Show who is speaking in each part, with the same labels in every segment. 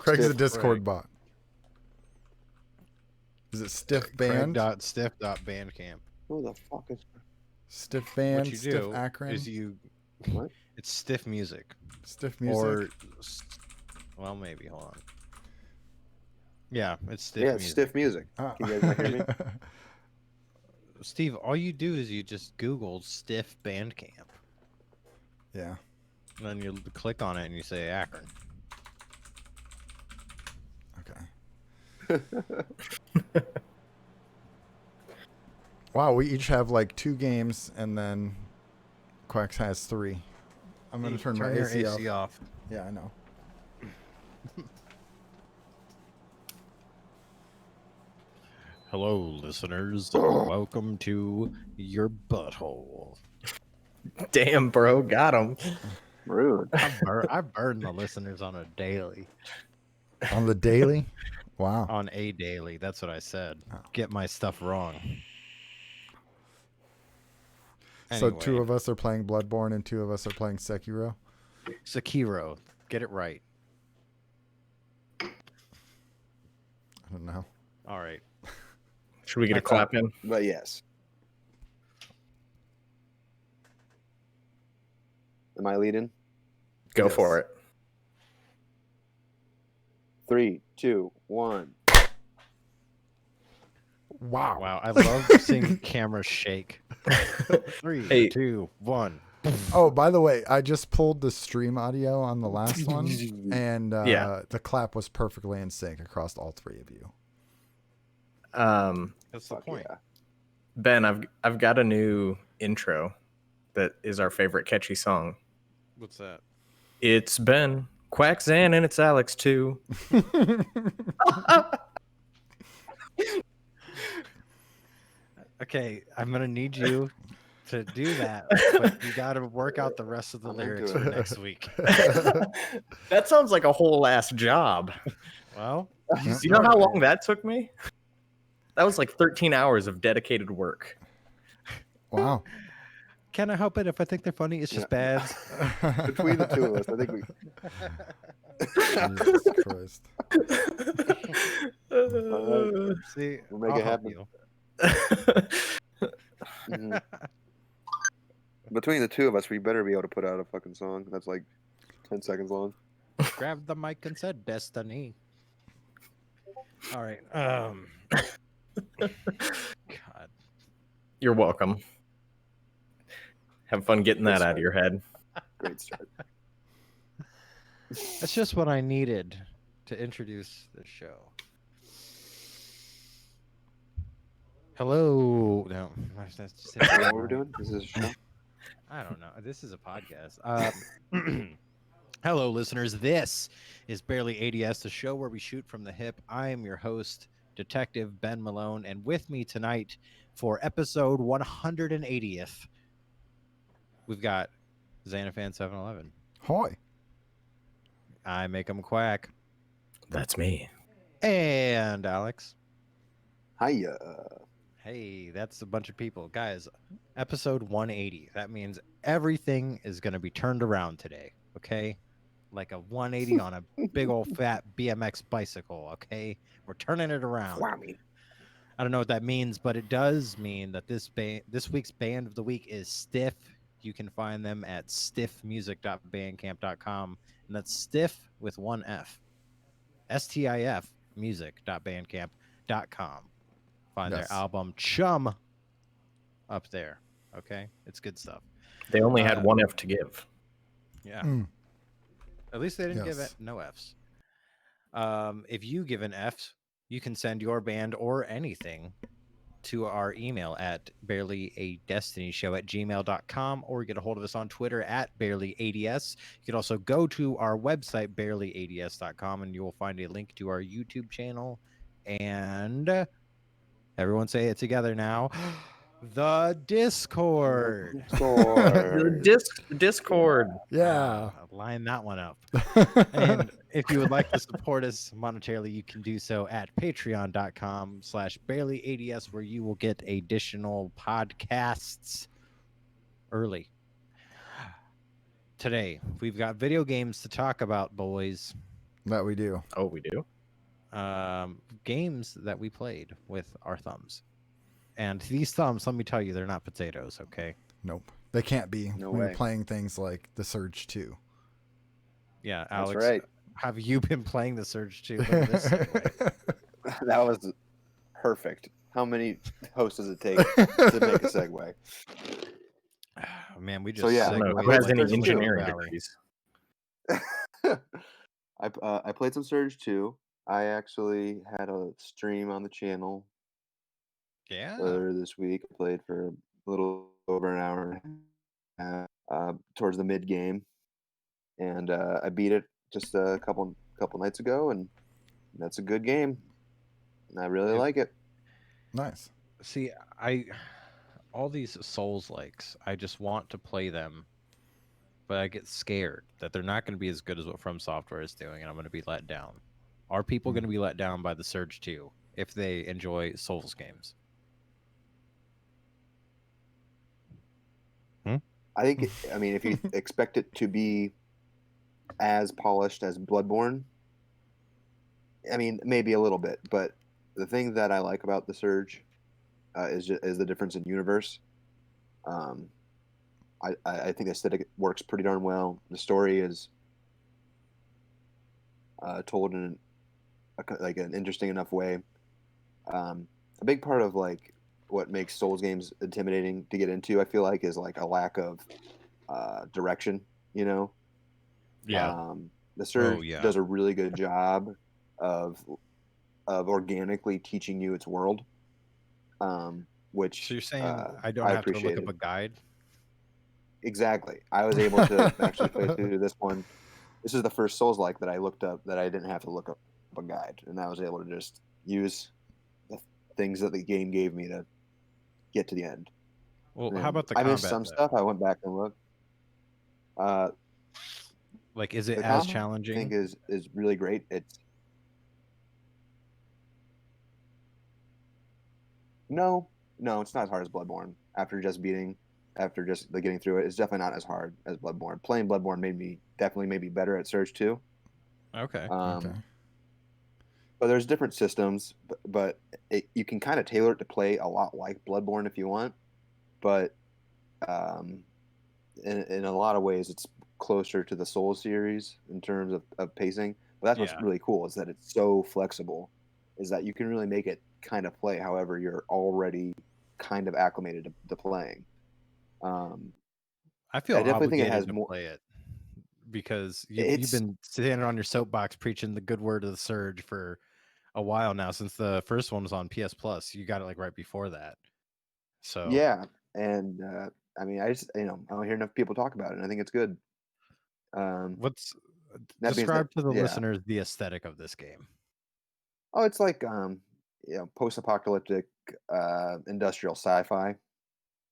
Speaker 1: Craig's a
Speaker 2: Stiff
Speaker 1: Discord
Speaker 3: Craig.
Speaker 1: bot. Is it Stiff Band?
Speaker 3: Craig.stiff.bandcamp.
Speaker 2: Who the fuck is?
Speaker 1: Stiff Band,
Speaker 3: What you
Speaker 1: Stiff
Speaker 3: do
Speaker 1: Akron,
Speaker 3: is you.
Speaker 2: What?
Speaker 3: It's Stiff Music.
Speaker 1: Stiff Music.
Speaker 3: Or, well, maybe. Hold on. Yeah, it's Stiff
Speaker 2: Yeah,
Speaker 3: Music.
Speaker 2: it's Stiff Music.
Speaker 1: Ah.
Speaker 2: Can you guys not hear me?
Speaker 3: Steve, all you do is you just Google Stiff Bandcamp.
Speaker 1: Yeah.
Speaker 3: And then you click on it and you say Akron.
Speaker 1: Okay. Wow, we each have like 2 games, and then Quacks has 3. I'm gonna turn my
Speaker 3: your
Speaker 1: AC off.
Speaker 3: off.
Speaker 1: Yeah, I know.
Speaker 3: Hello, listeners. Welcome to your butthole.
Speaker 4: Damn, bro, got him.
Speaker 2: Rude.
Speaker 3: I burn the listeners on a daily.
Speaker 1: On the daily. Wow.
Speaker 3: On a daily. That's what I said.
Speaker 1: Oh.
Speaker 3: Get my stuff wrong.
Speaker 1: So 2
Speaker 3: Anyway.
Speaker 1: of us are playing Bloodborne and 2 of us are playing Sekiro.
Speaker 3: Sekiro. Get it right.
Speaker 1: I don't know.
Speaker 3: All right.
Speaker 4: Should we get a clap in?
Speaker 2: But yes. Am I leading?
Speaker 4: Go
Speaker 1: Yes.
Speaker 4: for it.
Speaker 2: 3, 2, 1.
Speaker 1: Wow.
Speaker 3: Wow. I love seeing cameras shake. 3,
Speaker 4: Hey.
Speaker 3: 2, 1.
Speaker 1: Oh, by the way, I just pulled the stream audio on the last one, and
Speaker 4: Yeah.
Speaker 1: the clap was perfectly in sync across all 3 of you.
Speaker 3: That's the
Speaker 2: Fuck
Speaker 3: point.
Speaker 2: yeah.
Speaker 4: Ben, I've got a new intro that is our favorite catchy song.
Speaker 3: What's that?
Speaker 4: It's Ben, Quackzan, and it's Alex too.
Speaker 3: Okay, I'm gonna need you to do that, but you got to work out the rest of the
Speaker 2: I'm into
Speaker 3: lyrics
Speaker 2: it.
Speaker 3: for next week.
Speaker 4: That sounds like a whole ass job.
Speaker 3: Well,
Speaker 4: You know how long that took me? That was like 13 hours of dedicated work.
Speaker 1: Wow.
Speaker 3: can I help it if I think they're funny? It's just bad.
Speaker 2: Between the 2 of us, I think we.
Speaker 1: Jesus Christ.
Speaker 3: See,
Speaker 2: We'll make
Speaker 3: I'll
Speaker 2: it
Speaker 3: help
Speaker 2: happen.
Speaker 3: you.
Speaker 2: Mhm. Between the 2 of us, we better be able to put out a fucking song that's like 10 seconds long.
Speaker 3: Grabbed the mic and said destiny. All right. God.
Speaker 4: You're welcome. Have fun getting that out of your head.
Speaker 2: Great start.
Speaker 3: That's just what I needed to introduce the show. Hello. No, that's just
Speaker 2: Is that what we're doing? Is this a show?
Speaker 3: I don't know. This is a podcast. Hello, listeners. This is Barely ADS, the show where we shoot from the hip. I am your host, Detective Ben Malone, and with me tonight for episode 180th, we've got Xanafan 711.
Speaker 1: Hi.
Speaker 3: I make him quack.
Speaker 4: That's me.
Speaker 3: And Alex.
Speaker 2: Hiya.
Speaker 3: Hey, that's a bunch of people. Guys, episode 180. That means everything is going to be turned around today, okay? Like a 180 on a big old fat BMX bicycle, okay? We're turning it around.
Speaker 2: Whammy.
Speaker 3: I don't know what that means, but it does mean that this week's band of the week is Stiff. You can find them at stiffmusic.bandcamp.com, and that's Stiff with 1 F. STIF music.bandcamp.com. Find
Speaker 1: Yes.
Speaker 3: their album Chum up there. Okay, it's good stuff.
Speaker 4: They only had 1 F to give.
Speaker 3: Yeah.
Speaker 1: Mm.
Speaker 3: At least they didn't give
Speaker 1: Yes.
Speaker 3: it no Fs. If you give an F, you can send your band or anything to our email at barelyaDestinyShow@gmail.com, or get a hold of us on Twitter at barelyads. You can also go to our website, barelyads.com, and you will find a link to our YouTube channel. And everyone say it together now. The Discord.
Speaker 4: Discord.
Speaker 1: Yeah.
Speaker 3: Line that one up. And if you would like to support us monetarily, you can do so at patreon.com/barelyads, where you will get additional podcasts early. Today, we've got video games to talk about, boys.
Speaker 1: That we do.
Speaker 4: Oh, we do.
Speaker 3: Games that we played with our thumbs. And these thumbs, let me tell you, they're not potatoes, okay?
Speaker 1: Nope. They can't be
Speaker 2: No
Speaker 1: when
Speaker 2: way.
Speaker 1: you're playing things like The Surge 2.
Speaker 3: Yeah,
Speaker 2: That's
Speaker 3: Alex,
Speaker 2: right.
Speaker 3: have you been playing The Surge 2? Look at this segue.
Speaker 2: That was perfect. How many hosts does it take to make a segue?
Speaker 3: Oh, man, we just
Speaker 2: So, yeah.
Speaker 4: I don't know.
Speaker 3: segued
Speaker 4: Who has
Speaker 3: like
Speaker 4: any
Speaker 3: Silicon
Speaker 4: engineering
Speaker 3: Valley.
Speaker 4: degrees?
Speaker 2: I played some Surge 2. I actually had a stream on the channel
Speaker 3: Yeah.
Speaker 2: earlier this week. I played for a little over an hour and a half, towards the mid game, and I beat it just a couple nights ago, and that's a good game. And I really like it.
Speaker 1: Nice.
Speaker 3: See, all these Souls likes, I just want to play them, but I get scared that they're not going to be as good as what From Software is doing, and I'm going to be let down. Are people going to be let down by the Surge 2 if they enjoy Souls games?
Speaker 2: I think. I mean, if you expect it to be as polished as Bloodborne, I mean, maybe a little bit. But the thing that I like about the Surge is the difference in universe. I think the aesthetic works pretty darn well. The story is told in like an interesting enough way. A big part of like what makes Souls games intimidating to get into, I feel like, is like a lack of direction. You know, the Surge
Speaker 3: yeah.
Speaker 2: does a really good job of organically teaching you its world, which
Speaker 3: So you're saying I don't have to look
Speaker 2: appreciated.
Speaker 3: up a guide?
Speaker 2: Exactly. I was able to actually play through this one. This is the first Souls-like that I looked up that I didn't have to look up a guide, and I was able to just use the things that the game gave me to get to the end.
Speaker 3: Well, how
Speaker 2: And
Speaker 3: about the
Speaker 2: I
Speaker 3: combat?
Speaker 2: missed some
Speaker 3: then?
Speaker 2: stuff. I went back and looked.
Speaker 3: Like, is it
Speaker 2: The
Speaker 3: as
Speaker 2: combat, I
Speaker 3: challenging?
Speaker 2: think is really great. It's no, it's not as hard as Bloodborne. After just getting through it, it's definitely not as hard as Bloodborne. Playing Bloodborne definitely made me better at Surge 2.
Speaker 3: Okay.
Speaker 1: Okay.
Speaker 2: But there's different systems, but you can kind of tailor it to play a lot like Bloodborne if you want. But in a lot of ways, it's closer to the Soul series in terms of pacing. But that's what's
Speaker 3: Yeah.
Speaker 2: really cool is that it's so flexible, is that you can really make it kind of play however you're already kind of acclimated to playing.
Speaker 3: I feel
Speaker 2: I definitely think it
Speaker 3: obligated
Speaker 2: has
Speaker 3: to
Speaker 2: more.
Speaker 3: play it because you've
Speaker 2: It's
Speaker 3: been standing on your soapbox preaching the good word of the Surge for a while now since the first one was on PS Plus. You got it like right before that. So
Speaker 2: yeah, and I mean, I just I don't hear enough people talk about it, and I think it's good.
Speaker 3: what's
Speaker 2: That being said,
Speaker 3: describe to the
Speaker 2: yeah.
Speaker 3: listeners the aesthetic of this game?
Speaker 2: Oh, it's like post-apocalyptic industrial sci-fi.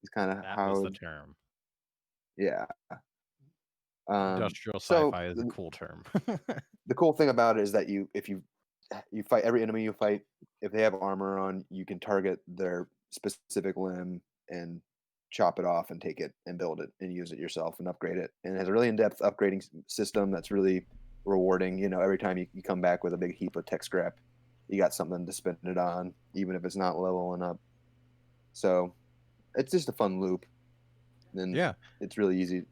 Speaker 2: It's kind of
Speaker 3: That was
Speaker 2: how
Speaker 3: the term.
Speaker 2: yeah.
Speaker 3: Industrial
Speaker 2: So
Speaker 3: sci-fi is a cool term.
Speaker 2: the cool thing about it is that if you fight every enemy you fight, if they have armor on, you can target their specific limb and chop it off and take it and build it and use it yourself and upgrade it. And it has a really in-depth upgrading system that's really rewarding. You know, every time you come back with a big heap of tech scrap, you got something to spend it on, even if it's not leveling up. So it's just a fun loop. And
Speaker 3: Yeah.
Speaker 2: it's really easy.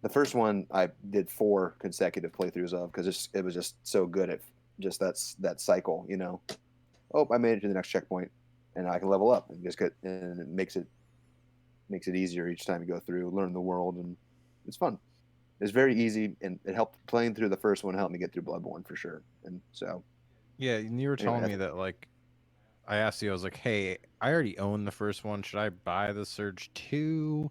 Speaker 2: The first one I did 4 consecutive playthroughs of because it was just so good at just that cycle, you know. Oh, I made it to the next checkpoint, and I can level up and it makes it easier each time you go through, learn the world, and it's fun. It's very easy, and it helped playing through the first one helped me get through Bloodborne for sure. And so,
Speaker 3: Yeah, and you were
Speaker 2: Anyway,
Speaker 3: telling me that like I asked you, I was like, hey, I already own the first one. Should I buy the Surge 2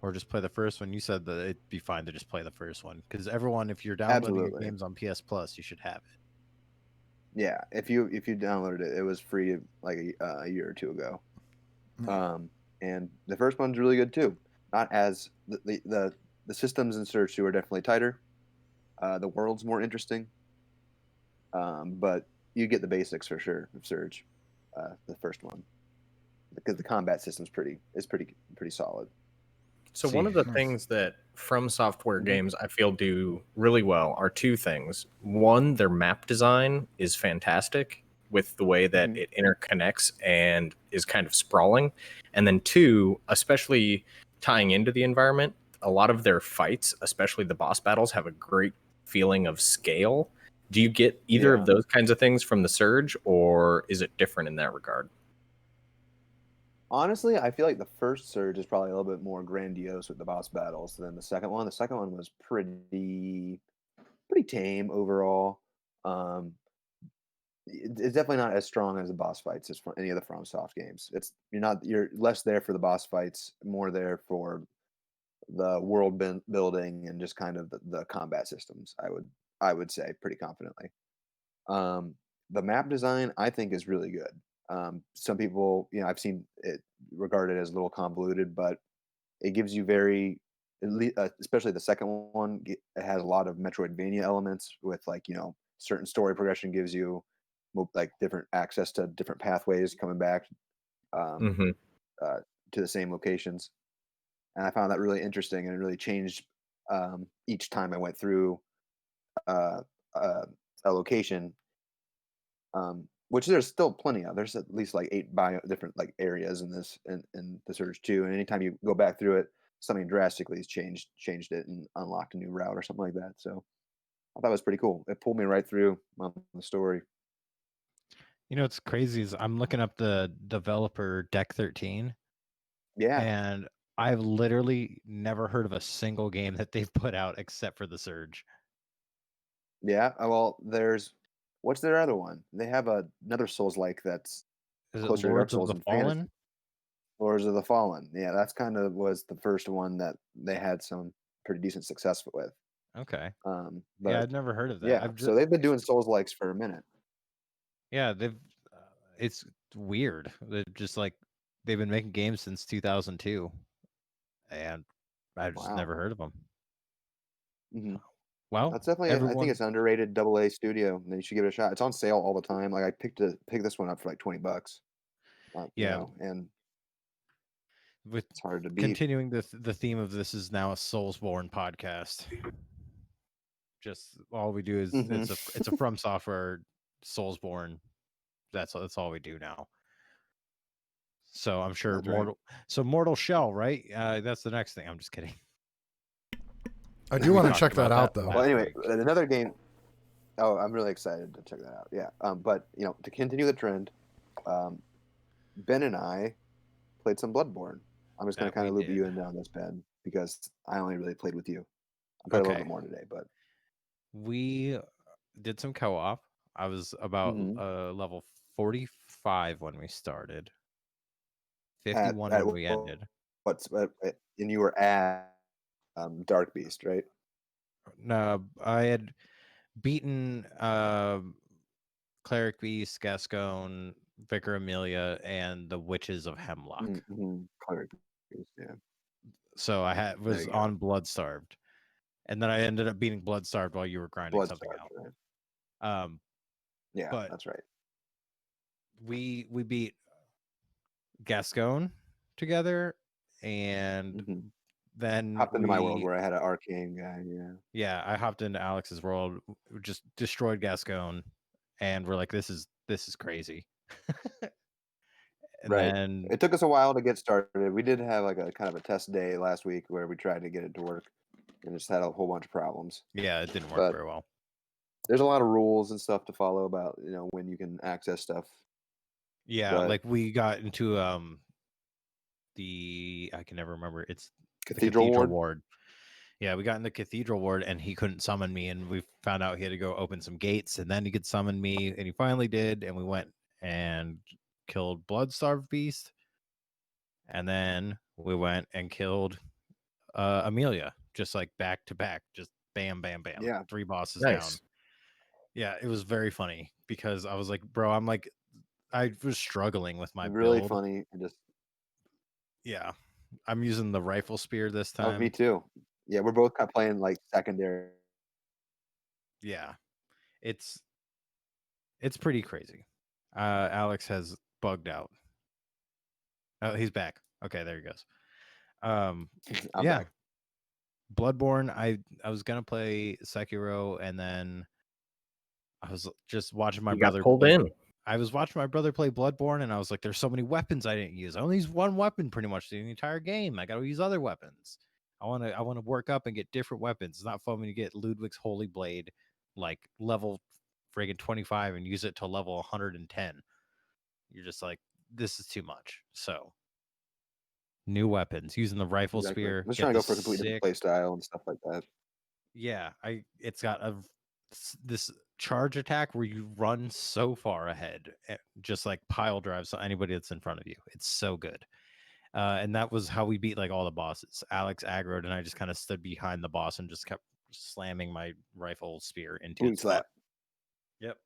Speaker 3: or just play the first one? You said that it'd be fine to just play the first one. Because everyone, if you're downloading your
Speaker 2: absolutely,
Speaker 3: games on PS Plus, you should have it.
Speaker 2: yeah. If you downloaded it, it was free like a year or two ago. And the first one's really good too. Not as the systems in Surge 2 are definitely tighter. The world's more interesting, but you get the basics for sure of Surge, the first one, because the combat system's pretty solid.
Speaker 4: So
Speaker 3: See.
Speaker 4: one of the things that From Software
Speaker 2: Mhm.
Speaker 4: games I feel do really well are two things. One, their map design is fantastic with the way that
Speaker 2: Mhm.
Speaker 4: it interconnects and is kind of sprawling. And then two, especially tying into the environment, a lot of their fights, especially the boss battles, have a great feeling of scale. Do you get either
Speaker 2: Yeah.
Speaker 4: of those kinds of things from the Surge, or is it different in that regard?
Speaker 2: Honestly, I feel like the first Surge is probably a little bit more grandiose with the boss battles than the second one. The second one was pretty tame overall. Um, it's definitely not as strong as the boss fights as from any of the FromSoft games. You're less there for the boss fights, more there for the world building and just kind of the combat systems. I would say pretty confidently. Um, the map design I think is really good. Some people, I've seen it regarded as a little convoluted, but it gives you especially the second one, it has a lot of Metroidvania elements with like certain story progression gives you like different access to different pathways coming back um,
Speaker 4: Mm-hmm.
Speaker 2: uh, to the same locations, and I found that really interesting, and it really changed each time I went through uh, uh, a location, which there's still plenty of. There's at least like 8 different like areas in the Surge 2, and anytime you go back through it, something drastically has changed it and unlocked a new route or something like that. So I thought it was pretty cool. It pulled me right through the story.
Speaker 3: You know what's crazy is I'm looking up the developer Deck 13,
Speaker 2: Yeah,
Speaker 3: and I've literally never heard of a single game that they've put out except for the Surge.
Speaker 2: yeah. Well, there's what's their other one? They have another Souls like that's
Speaker 3: Is it
Speaker 2: closer to Dark
Speaker 3: Lords of
Speaker 2: Souls
Speaker 3: the
Speaker 2: and fantasy.
Speaker 3: Fallen?
Speaker 2: Lords of the Fallen. Yeah, that's kind of was the first one that they had some pretty decent success with.
Speaker 3: Okay. Yeah,
Speaker 2: But
Speaker 3: I'd never heard of that.
Speaker 2: yeah,
Speaker 3: I've just
Speaker 2: so they've been doing Souls likes for a minute.
Speaker 3: yeah, they've it's weird. They're just like they've been making games since 2002, and I've just
Speaker 2: Wow.
Speaker 3: never heard of them.
Speaker 2: Hmm.
Speaker 3: Well,
Speaker 2: That's definitely, I think
Speaker 3: everyone,
Speaker 2: it's an underrated AA studio. And you should give it a shot. It's on sale all the time. Like I picked this one up for like $20,
Speaker 3: yeah,
Speaker 2: and
Speaker 3: with
Speaker 2: it's hard to beat.
Speaker 3: continuing the theme of this is now a Soulsborne podcast. Just all we do is
Speaker 2: Hmm.
Speaker 3: it's a From Software Soulsborne. That's all we do now. So I'm sure
Speaker 2: That's right.
Speaker 3: Mortal Shell, right? That's the next thing. I'm just kidding.
Speaker 1: I do
Speaker 3: We
Speaker 1: want to
Speaker 3: talked
Speaker 1: check that
Speaker 3: about
Speaker 1: out
Speaker 3: that
Speaker 1: though.
Speaker 2: Well,
Speaker 3: last
Speaker 2: anyway,
Speaker 3: week.
Speaker 2: another game. Oh, I'm really excited to check that out. Yeah. But to continue the trend, um, Ben and I played some Bloodborne. I'm just going to
Speaker 3: That
Speaker 2: kind
Speaker 3: we
Speaker 2: of loop you
Speaker 3: did.
Speaker 2: in on this, Ben, because I only really played with you. I played a little
Speaker 3: Okay.
Speaker 2: bit more today, but
Speaker 3: We did some co-op. I was about
Speaker 2: hmm
Speaker 3: level 45 when we started,
Speaker 2: at
Speaker 3: 51
Speaker 2: at
Speaker 3: when we ended.
Speaker 2: and you were at Dark Beast, right?
Speaker 3: No, I had beaten Cleric Beast, Gascon, Vicar Amelia, and the Witches of Hemlock.
Speaker 2: Mm-hmm. Cleric Beast, yeah.
Speaker 3: So I
Speaker 2: There
Speaker 3: was
Speaker 2: you go.
Speaker 3: on Blood Starved, and then I ended up beating Blood Starved while you were grinding something
Speaker 2: Bloodstarved,
Speaker 3: out.
Speaker 2: right?
Speaker 3: Um,
Speaker 2: Yeah,
Speaker 3: but
Speaker 2: that's right.
Speaker 3: we beat Gascon together, and
Speaker 2: Hmm.
Speaker 3: then
Speaker 2: Hopped into my world where I had an arcane guy. Yeah.
Speaker 3: I hopped into Alex's world, just destroyed Gascon, and we're like, this is crazy. And
Speaker 2: Right.
Speaker 3: then
Speaker 2: It took us a while to get started. We did have like a kind of a test day last week where we tried to get it to work and just had a whole bunch of problems.
Speaker 3: yeah, it didn't work
Speaker 2: But
Speaker 3: very well.
Speaker 2: there's a lot of rules and stuff to follow about, when you can access stuff.
Speaker 3: Yeah,
Speaker 2: But
Speaker 3: like we got into I can never remember. It's the
Speaker 2: Cathedral
Speaker 3: Cathedral
Speaker 2: Ward,
Speaker 3: Ward. Yeah, we got in the Cathedral Ward and he couldn't summon me, and we found out he had to go open some gates and then he could summon me, and he finally did, and we went and killed Bloodstarved Beast, and then we went and killed Amelia, just like back to back, just bam, bam, bam,
Speaker 2: yeah,
Speaker 3: 3 bosses down.
Speaker 4: Nice.
Speaker 3: Yeah, it was very funny because I was like, bro, I was struggling with my
Speaker 2: really
Speaker 3: build.
Speaker 2: funny and just
Speaker 3: Yeah, I'm using the rifle spear this
Speaker 2: oh, me
Speaker 3: time.
Speaker 2: too. Yeah, we're both kind of playing like secondary.
Speaker 3: Yeah, it's pretty crazy. Alex has bugged out. Oh, he's back. Okay, there he goes. Um,
Speaker 2: I'm
Speaker 3: yeah,
Speaker 2: back.
Speaker 3: Bloodborne. I was gonna play Sekiro, and then I was just watching my
Speaker 4: You got
Speaker 3: brother
Speaker 4: pulled
Speaker 3: play.
Speaker 4: in.
Speaker 3: I was watching my brother play Bloodborne, and I was like, "There's so many weapons I didn't use. I only use one weapon pretty much the entire game. I got to use other weapons. I want to work up and get different weapons. It's not fun when you get Ludwig's Holy Blade, like level friggin' 25, and use it to level 110. You're just like, this is too much. So, new weapons using the rifle
Speaker 2: Exactly.
Speaker 3: spear.
Speaker 2: I'm just
Speaker 3: Get
Speaker 2: trying to
Speaker 3: the
Speaker 2: go for a completely different
Speaker 3: sick.
Speaker 2: play style and stuff like that.
Speaker 3: Yeah, it's got this charge attack where you run so far ahead, just like pile drives anybody that's in front of you. It's so good. And that was how we beat like all the bosses. Alex aggroed, and I just kind of stood behind the boss and just kept slamming my rifle spear into
Speaker 2: Booty
Speaker 3: its butt.
Speaker 2: slap.
Speaker 3: Yep.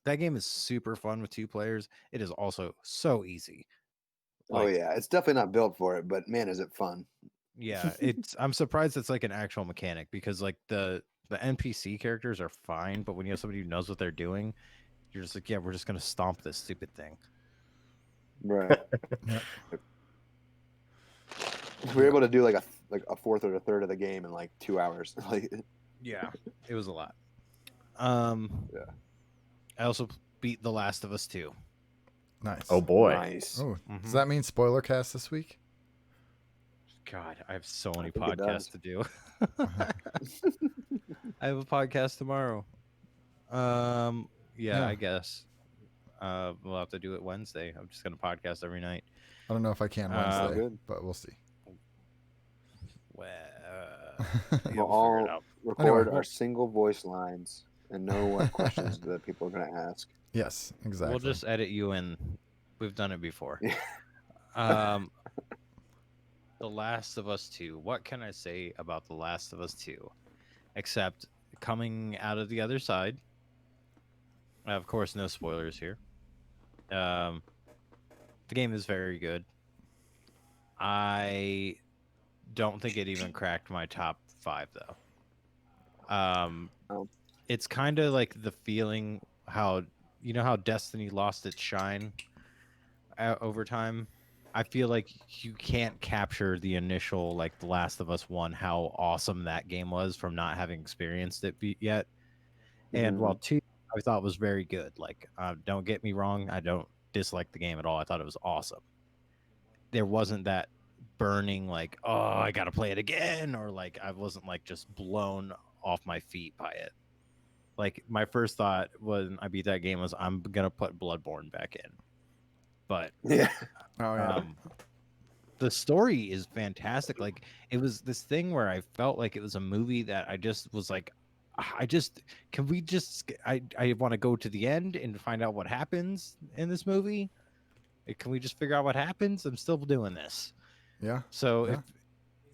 Speaker 3: That game is super fun with 2 players. It is also so easy.
Speaker 2: Oh
Speaker 3: Like,
Speaker 2: yeah, it's definitely not built for it, but man, is it fun.
Speaker 3: yeah, I'm surprised it's like an actual mechanic, because like the NPC characters are fine, but when you have somebody who knows what they're doing, you're just like, yeah, we're just gonna stomp this stupid thing.
Speaker 2: Right.
Speaker 1: Yep.
Speaker 2: We were able to do like a fourth or a third of the game in like 2 hours. Like,
Speaker 3: Yeah, it was a lot.
Speaker 2: Yeah.
Speaker 3: I also beat The Last of Us 2.
Speaker 1: Nice.
Speaker 4: Oh boy.
Speaker 2: nice.
Speaker 1: Oh,
Speaker 3: Mhm.
Speaker 1: does that mean spoiler cast this week?
Speaker 3: God, I have so many
Speaker 2: think it does.
Speaker 3: podcasts to do. I have a podcast tomorrow. Yeah,
Speaker 1: Yeah.
Speaker 3: I guess. We'll have to do it Wednesday. I'm just gonna podcast every night.
Speaker 1: I don't know if I can
Speaker 3: Sounds
Speaker 1: Wednesday,
Speaker 2: good.
Speaker 1: but we'll see.
Speaker 3: Well,
Speaker 2: We'll
Speaker 3: we'll figure
Speaker 2: all
Speaker 3: it out.
Speaker 2: record
Speaker 1: Anyway.
Speaker 2: our single voice lines and know what questions the people are going to ask.
Speaker 1: Yes, exactly.
Speaker 3: We'll just edit you in. We've done it before.
Speaker 2: Yeah.
Speaker 3: The Last of Us 2. What can I say about The Last of Us 2? Except coming out of the other side. Of course, no spoilers here. The game is very good. I don't think it even cracked my top 5 though.
Speaker 2: Oh.
Speaker 3: It's kind of like the feeling how how Destiny lost its shine over time. I feel like you can't capture the initial like The Last of Us 1, how awesome that game was from not having experienced it yet. And while 2 I thought was very good. Like, don't get me wrong, I don't dislike the game at all. I thought it was awesome. There wasn't that burning like, oh, I gotta play it again, or like I wasn't like just blown off my feet by it. Like, my first thought when I beat that game was, I'm gonna put Bloodborne back in. But
Speaker 2: Yeah.
Speaker 1: Oh yeah.
Speaker 3: the story is fantastic. Like, it was this thing where I felt like it was a movie that I just was like, can we just I want to go to the end and find out what happens in this movie. Can we just figure out what happens? I'm still doing this.
Speaker 1: Yeah.
Speaker 3: So
Speaker 1: Yeah.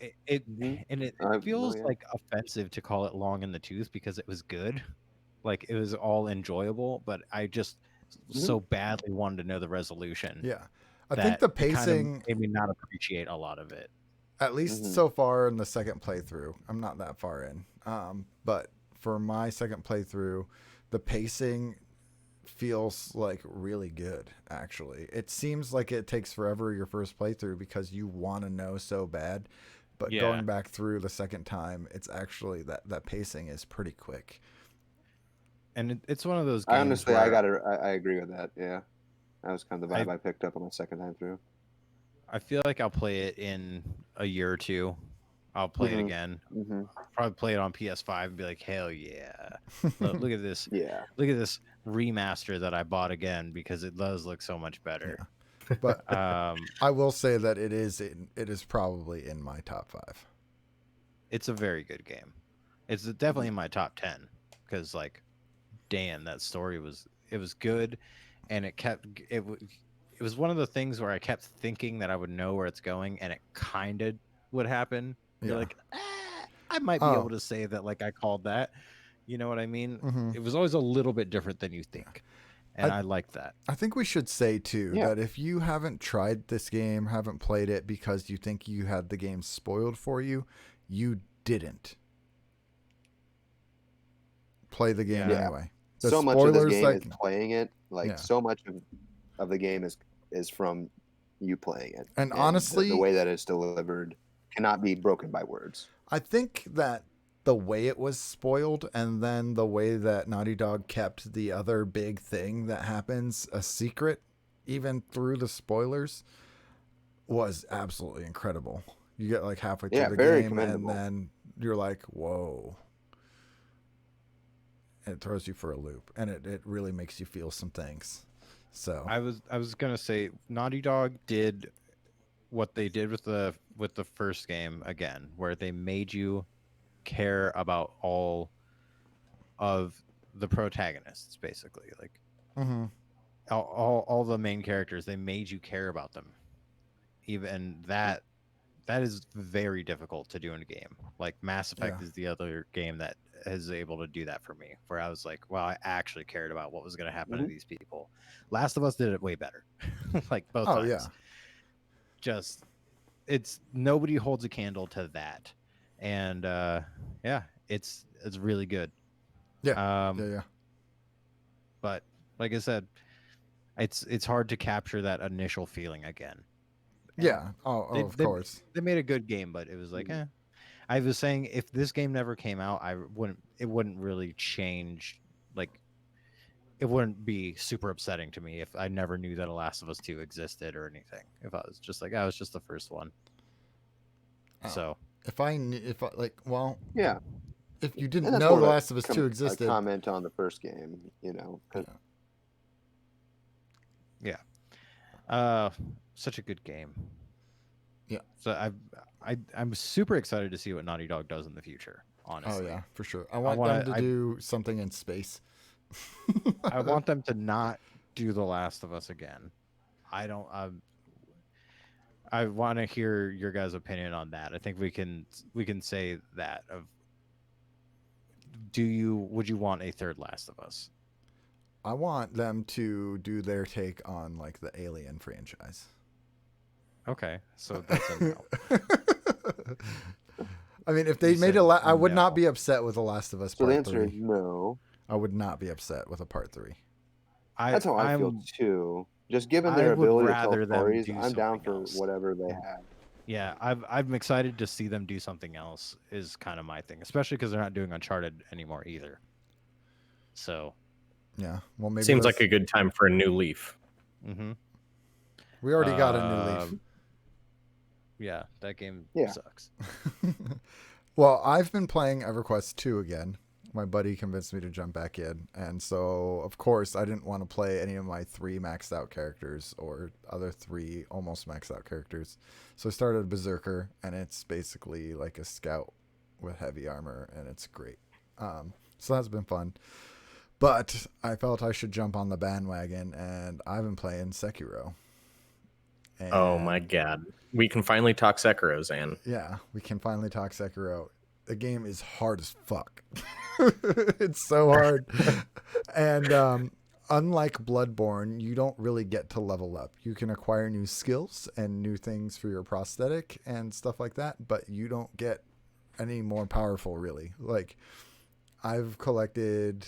Speaker 3: if it
Speaker 2: Mhm.
Speaker 3: and it
Speaker 2: No,
Speaker 3: feels
Speaker 2: yeah.
Speaker 3: like offensive to call it long in the tooth, because it was good. Like, it was all enjoyable, but I just so badly wanted to know the resolution.
Speaker 1: Yeah. I
Speaker 3: that
Speaker 1: think the
Speaker 3: it kind of
Speaker 1: pacing,
Speaker 3: made me not appreciate a lot of it.
Speaker 1: at least so far in the second playthrough, I'm not that far in. But for my second playthrough, the pacing feels like really good. Actually, it seems like it takes forever your first playthrough because you want to know so bad. But
Speaker 3: Yeah.
Speaker 1: going back through the second time, it's actually that pacing is pretty quick.
Speaker 3: And it's one of those games
Speaker 2: I honestly,
Speaker 3: where
Speaker 2: I agree with that. Yeah. That was kind of the vibe I picked up on my second time through.
Speaker 3: I feel like I'll play it in a year or two. I'll play it again. Probably play it on PS5 and be like, hell yeah. Look at this.
Speaker 2: Yeah.
Speaker 3: Look at this remaster that I bought again, because it does look so much better.
Speaker 1: But
Speaker 3: I
Speaker 1: will say that it is probably in my top 5.
Speaker 3: It's a very good game. It's definitely in my top 10, because like, damn, that story was good, and it was one of the things where I kept thinking that I would know where it's going, and it kind of would happen. You're
Speaker 1: Yeah.
Speaker 3: like, I might be able to say that, like, I called that. You know what I mean? It was always a little bit different than you think, and I like that.
Speaker 1: I think we should say too that if you haven't tried this game, haven't played it because you think you had the game spoiled for you, you didn't play the game anyway. The
Speaker 2: so much of this
Speaker 1: spoilers,
Speaker 2: game
Speaker 1: like,
Speaker 2: is playing it. Like, so much of the game is from you playing it.
Speaker 1: And
Speaker 2: the
Speaker 1: honestly,
Speaker 2: way that it's delivered cannot be broken by words.
Speaker 1: I think that the way it was spoiled and then the way that Naughty Dog kept the other big thing that happens a secret, even through the spoilers, was absolutely incredible. You get like halfway through
Speaker 2: Yeah,
Speaker 1: the
Speaker 2: very
Speaker 1: game
Speaker 2: commendable.
Speaker 1: and then you're like, whoa. And it throws you for a loop and it really makes you feel some things. So
Speaker 3: I was gonna say Naughty Dog did what they did with the first game again, where they made you care about all of the protagonists, basically, like
Speaker 1: mhm.
Speaker 3: all the main characters. They made you care about them, even that is very difficult to do in a game. Like Mass Effect
Speaker 1: Yeah.
Speaker 3: is the other game that is able to do that for me, where I was like, well, I actually cared about what was going to happen to
Speaker 2: Mhm.
Speaker 3: these people. Last of Us did it way better, like both
Speaker 1: Oh
Speaker 3: times.
Speaker 1: yeah.
Speaker 3: Just it's nobody holds a candle to that, and yeah, it's really good.
Speaker 1: Yeah.
Speaker 3: Um,
Speaker 1: Yeah.
Speaker 3: but like I said, it's hard to capture that initial feeling again. And
Speaker 1: Yeah. Oh,
Speaker 3: they,
Speaker 1: of
Speaker 3: they
Speaker 1: course.
Speaker 3: they made a good game, but it was like,
Speaker 2: Mhm.
Speaker 3: I was saying if this game never came out, it wouldn't really change. Like it wouldn't be super upsetting to me if I never knew that a Last of Us 2 existed or anything. If I was just like, I was just the first one.
Speaker 1: Oh.
Speaker 3: So
Speaker 1: If I like, well,
Speaker 2: Yeah,
Speaker 1: if you
Speaker 2: and
Speaker 1: didn't
Speaker 2: that's
Speaker 1: know
Speaker 2: more
Speaker 1: The
Speaker 2: of
Speaker 1: Last of Us 2
Speaker 2: a
Speaker 1: existed,
Speaker 2: comment on the first game, 'cause
Speaker 3: yeah, such a good game.
Speaker 1: Yeah.
Speaker 3: So I'm super excited to see what Naughty Dog does in the future. Honestly,
Speaker 1: oh yeah, for sure. I want them to do something in space.
Speaker 3: I want them to not do The Last of Us again. I don't. I want to hear your guys' opinion on that. I think we can say that of. Would you want a third Last of Us?
Speaker 1: I want them to do their take on like the Alien franchise.
Speaker 3: Okay, so that's a no.
Speaker 1: I mean, if they
Speaker 3: You
Speaker 1: made
Speaker 3: said
Speaker 1: I would not
Speaker 3: no.
Speaker 1: be upset with The Last of Us
Speaker 2: so the
Speaker 1: Part
Speaker 2: answer is
Speaker 1: 3.
Speaker 2: no.
Speaker 1: I would not be upset with a Part 3.
Speaker 2: That's how I feel too. Just given
Speaker 3: I
Speaker 2: their
Speaker 3: would
Speaker 2: ability to tell
Speaker 3: rather them
Speaker 2: stories,
Speaker 3: do
Speaker 2: I'm down
Speaker 3: something
Speaker 2: for
Speaker 3: else.
Speaker 2: whatever they have.
Speaker 3: Yeah, I'm excited to see them do something else. Is kind of my thing, especially because they're not doing Uncharted anymore either. So,
Speaker 1: Yeah. Well, maybe
Speaker 4: Seems like a good time for a new leaf.
Speaker 3: mm-hmm.
Speaker 1: we already got a new leaf.
Speaker 3: Yeah, that game
Speaker 2: Yeah.
Speaker 3: sucks.
Speaker 1: Well, I've been playing EverQuest 2 again. My buddy convinced me to jump back in. And so, of course, I didn't want to play any of my 3 maxed out characters or other 3 almost maxed out characters. So I started Berserker, and it's basically like a scout with heavy armor, and it's great. So that's been fun. But I felt I should jump on the bandwagon, and I've been playing Sekiro. And
Speaker 4: Oh my god. We can finally talk Sekiro, Zan.
Speaker 1: yeah, we can finally talk Sekiro. The game is hard as fuck. It's so hard. And unlike Bloodborne, you don't really get to level up. You can acquire new skills and new things for your prosthetic and stuff like that, but you don't get any more powerful, really. Like, I've collected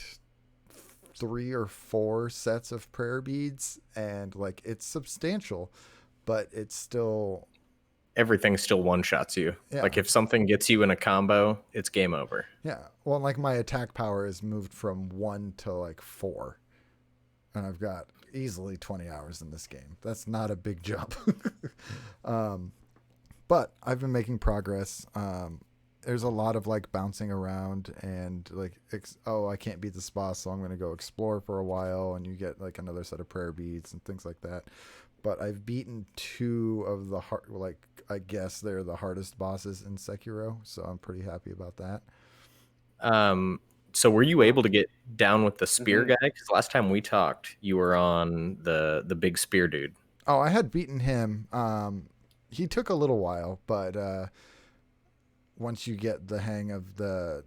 Speaker 1: 3 or 4 sets of prayer beads, and like it's substantial, but it's still
Speaker 4: Everything still one shots you.
Speaker 1: Yeah.
Speaker 4: Like if something gets you in a combo, it's game over.
Speaker 1: yeah. Well, like my attack power is moved from 1 to like 4, and I've got easily 20 hours in this game. That's not a big jump. But I've been making progress. There's a lot of like bouncing around and like, I can't beat this boss, so I'm going to go explore for a while, and you get like another set of prayer beads and things like that. But I've beaten 2 of the I guess they're the hardest bosses in Sekiro, so I'm pretty happy about that.
Speaker 4: So were you able to get down with the spear
Speaker 2: Mhm.
Speaker 4: guy? Because last time we talked, you were on the big spear dude.
Speaker 1: Oh, I had beaten him. He took a little while, but once you get the hang of the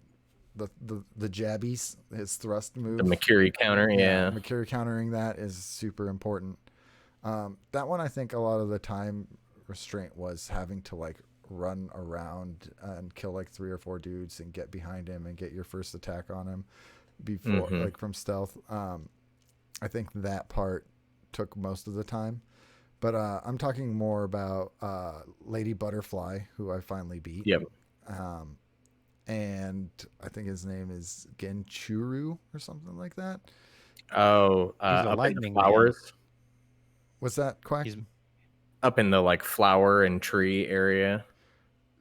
Speaker 1: jabbies, his thrust move,
Speaker 4: The Makiri counter, yeah.
Speaker 1: Makiri countering that is super important. That one, I think a lot of the time restraint was having to like run around and kill like 3 or 4 dudes and get behind him and get your first attack on him before like from stealth. I think that part took most of the time, But I'm talking more about Lady Butterfly, who I finally beat.
Speaker 4: Yep.
Speaker 1: Um, and I think his name is Genchuru or something like that.
Speaker 4: Oh,
Speaker 3: He's a
Speaker 4: up in the
Speaker 3: lightning man.
Speaker 4: flowers,
Speaker 1: Was that Quack?
Speaker 3: He's
Speaker 4: up in the like flower and tree area.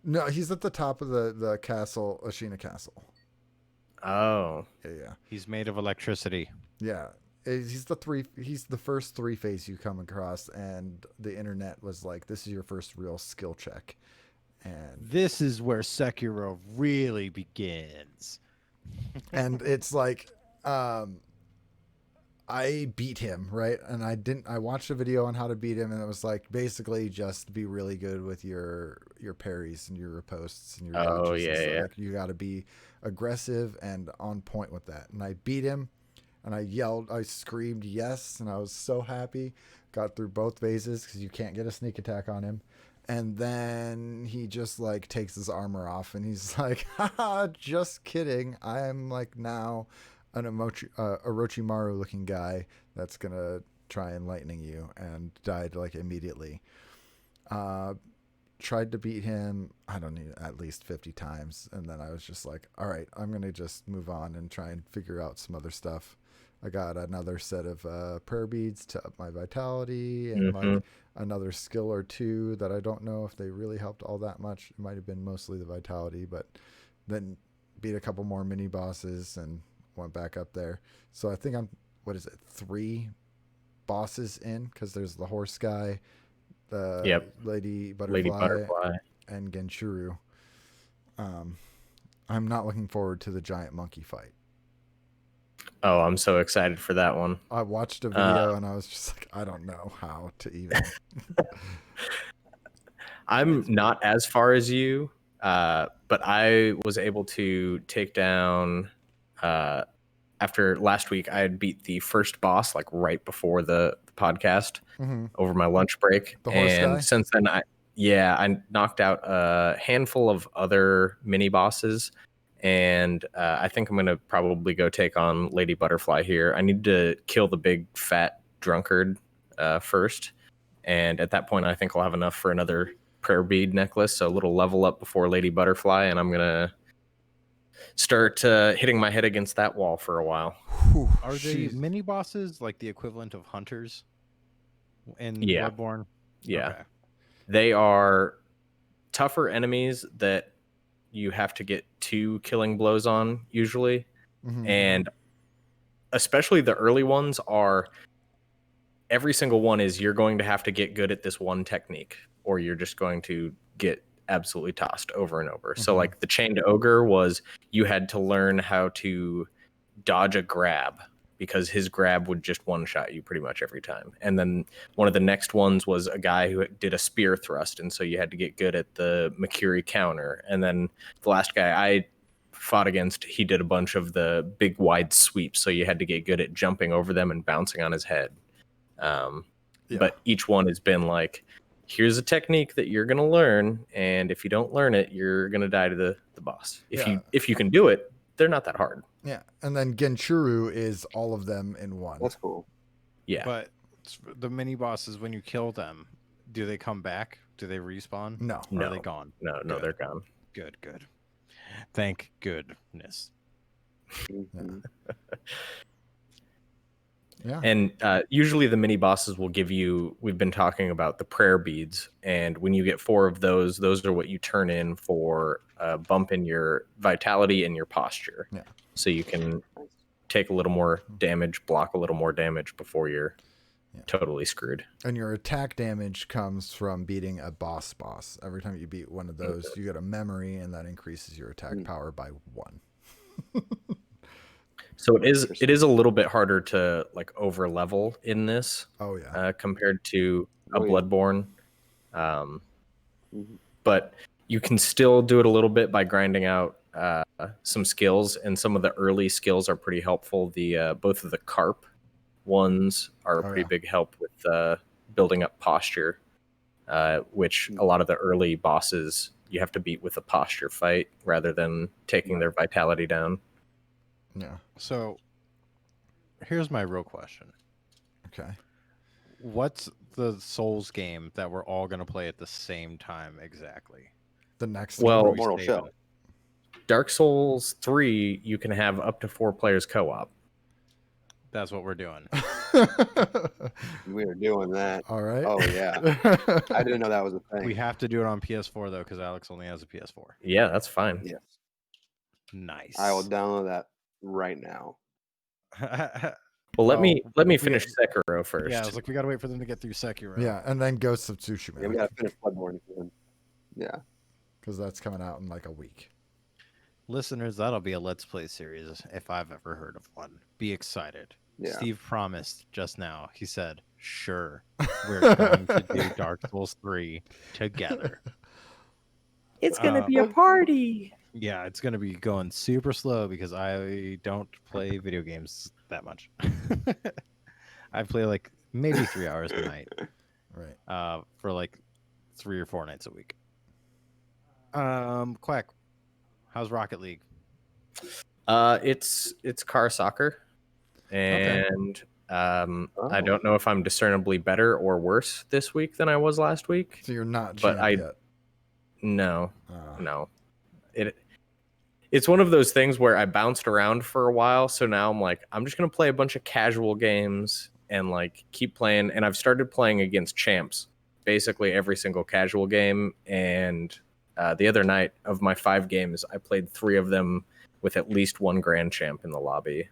Speaker 1: No, he's at the top of the castle, Ashina Castle.
Speaker 4: Oh,
Speaker 1: Yeah.
Speaker 3: he's made of electricity.
Speaker 1: Yeah. He's the first 3 phase you come across, and the internet was like, this is your first real skill check. And
Speaker 3: This is where Sekiro really begins.
Speaker 1: and it's like I beat him, right? And I watched a video on how to beat him, and it was like basically just be really good with your parries and your riposts and your
Speaker 4: Oh,
Speaker 1: dodges. And
Speaker 4: yeah,
Speaker 1: stuff.
Speaker 4: yeah.
Speaker 1: Like you got to be aggressive and on point with that. And I beat him, and I screamed yes, and I was so happy. Got through both phases because you can't get a sneak attack on him. And then he just like takes his armor off, and he's like, haha, just kidding. I am like now an Orochimaru looking guy that's gonna try and lightning you, and died like immediately. Tried to beat him, I don't know, at least 50 times, and then I was just like, all right, I'm gonna just move on and try and figure out some other stuff. I got another set of prayer beads to up my vitality, and like another skill or two that I don't know if they really helped all that much. It might have been mostly the vitality, but then beat a couple more mini bosses and went back up there. So I think I'm, 3 bosses in, because there's the horse guy, the
Speaker 4: Yep.
Speaker 1: Lady Butterfly,
Speaker 4: Lady Butterfly.
Speaker 1: and Genchuru. I'm not looking forward to the giant monkey fight.
Speaker 4: Oh, I'm so excited for that one.
Speaker 1: I watched a video and I was just like, I don't know how to even.
Speaker 4: I'm not as far as you, but I was able to take down. After last week, I had beat the first boss like right before the podcast over my lunch break,
Speaker 1: The horse
Speaker 4: and
Speaker 1: guy?
Speaker 4: since then, I knocked out a handful of other mini bosses, and I think I'm gonna probably go take on Lady Butterfly here. I need to kill the big fat drunkard first, and at that point, I think I'll have enough for another prayer bead necklace. So a little level up before Lady Butterfly, and I'm gonna start hitting my head against that wall for a while.
Speaker 1: Whew,
Speaker 3: Are they
Speaker 1: she's-
Speaker 3: mini bosses like the equivalent of hunters in
Speaker 4: Yeah.
Speaker 3: Bloodborne?
Speaker 4: Yeah.
Speaker 3: Okay.
Speaker 4: They are tougher enemies that you have to get 2 killing blows on usually.
Speaker 1: Mhm.
Speaker 4: And especially the early ones are, every single one is you're going to have to get good at this one technique, or you're just going to get absolutely tossed over and over. So
Speaker 1: Mhm.
Speaker 4: like the chained ogre was, you had to learn how to dodge a grab, because his grab would just one shot you pretty much every time. And then one of the next ones was a guy who did a spear thrust, and so you had to get good at the Makiri counter. And then the last guy I fought against, he did a bunch of the big wide sweeps, so you had to get good at jumping over them and bouncing on his head.
Speaker 1: Yeah.
Speaker 4: But each one has been like, here's a technique that you're going to learn, and if you don't learn it, you're going to die to the boss. If you can do it, they're not that hard.
Speaker 1: Yeah, and then Genchuru is all of them in one.
Speaker 2: That's cool.
Speaker 4: Yeah.
Speaker 3: But the mini bosses, when you kill them, do they come back? Do they respawn?
Speaker 1: No.
Speaker 3: Or
Speaker 4: No.
Speaker 3: are they gone?
Speaker 4: No,
Speaker 3: Good.
Speaker 4: they're gone.
Speaker 3: Good. Thank goodness.
Speaker 2: Mhm.
Speaker 1: Yeah.
Speaker 4: And usually the mini bosses will give you, we've been talking about the prayer beads, and when you get 4 of those are what you turn in for a bump in your vitality and your posture.
Speaker 1: Yeah.
Speaker 4: So you can take a little more damage, block a little more damage before you're totally screwed.
Speaker 1: And your attack damage comes from beating a boss. Every time you beat one of those, you get a memory, and that increases your attack power by 1.
Speaker 4: So it is a little bit harder to like over level in this
Speaker 1: Oh yeah.
Speaker 4: compared to a
Speaker 2: Oh, yeah.
Speaker 4: Bloodborne.
Speaker 2: Mhm.
Speaker 4: But you can still do it a little bit by grinding out some skills, and some of the early skills are pretty helpful. The both of the carp ones are a pretty
Speaker 1: yeah.
Speaker 4: big help with building up posture, which a lot of the early bosses you have to beat with a posture fight rather than taking their vitality down.
Speaker 1: Yeah.
Speaker 3: So here's my real question.
Speaker 1: Okay.
Speaker 3: What's the Souls game that we're all gonna play at the same time exactly?
Speaker 1: The next
Speaker 4: Well,
Speaker 3: What are we
Speaker 2: Mortal
Speaker 3: saving?
Speaker 2: Shell.
Speaker 4: Dark Souls 3, you can have up to 4 players co-op.
Speaker 3: That's what we're doing.
Speaker 1: one.
Speaker 2: We are doing that.
Speaker 1: All right.
Speaker 2: Oh yeah, I didn't know that was a thing.
Speaker 3: We have to do it on PS4 though, because Alex only has a PS4.
Speaker 4: Yeah, that's fine.
Speaker 2: Yes,
Speaker 3: Nice.
Speaker 2: I will download that right now.
Speaker 4: Well, let me
Speaker 3: we-
Speaker 4: finish Sekiro first.
Speaker 3: Yeah, I was like, we gotta wait for them to get through Sekiro.
Speaker 1: Yeah, and then Ghost of Tsushima.
Speaker 2: Yeah, we gotta finish Bloodborne again. Yeah,
Speaker 1: because that's coming out in like a week.
Speaker 3: Listeners, that'll be a Let's Play series if I've ever heard of one. Be excited.
Speaker 2: yeah.
Speaker 3: Steve promised just now. He said, "Sure, we're going to do Dark Souls 3 together."
Speaker 4: It's
Speaker 3: gonna
Speaker 4: be a party.
Speaker 3: Yeah, it's gonna be going super slow because I don't play video games that much. I play like maybe 3 hours a night,
Speaker 1: Right.
Speaker 3: for like 3 or 4 nights a week. Quack, how's Rocket League?
Speaker 4: It's car soccer, and I don't know if I'm discernibly better or worse this week than I was last week.
Speaker 1: So you're not
Speaker 4: But
Speaker 1: champ yet.
Speaker 4: No, no. It's one of those things where I bounced around for a while, so now I'm like, I'm just gonna play a bunch of casual games and like keep playing. And I've started playing against champs, basically every single casual game. And the other night of my 5 games, I played 3 of them with at least 1 grand champ in the lobby.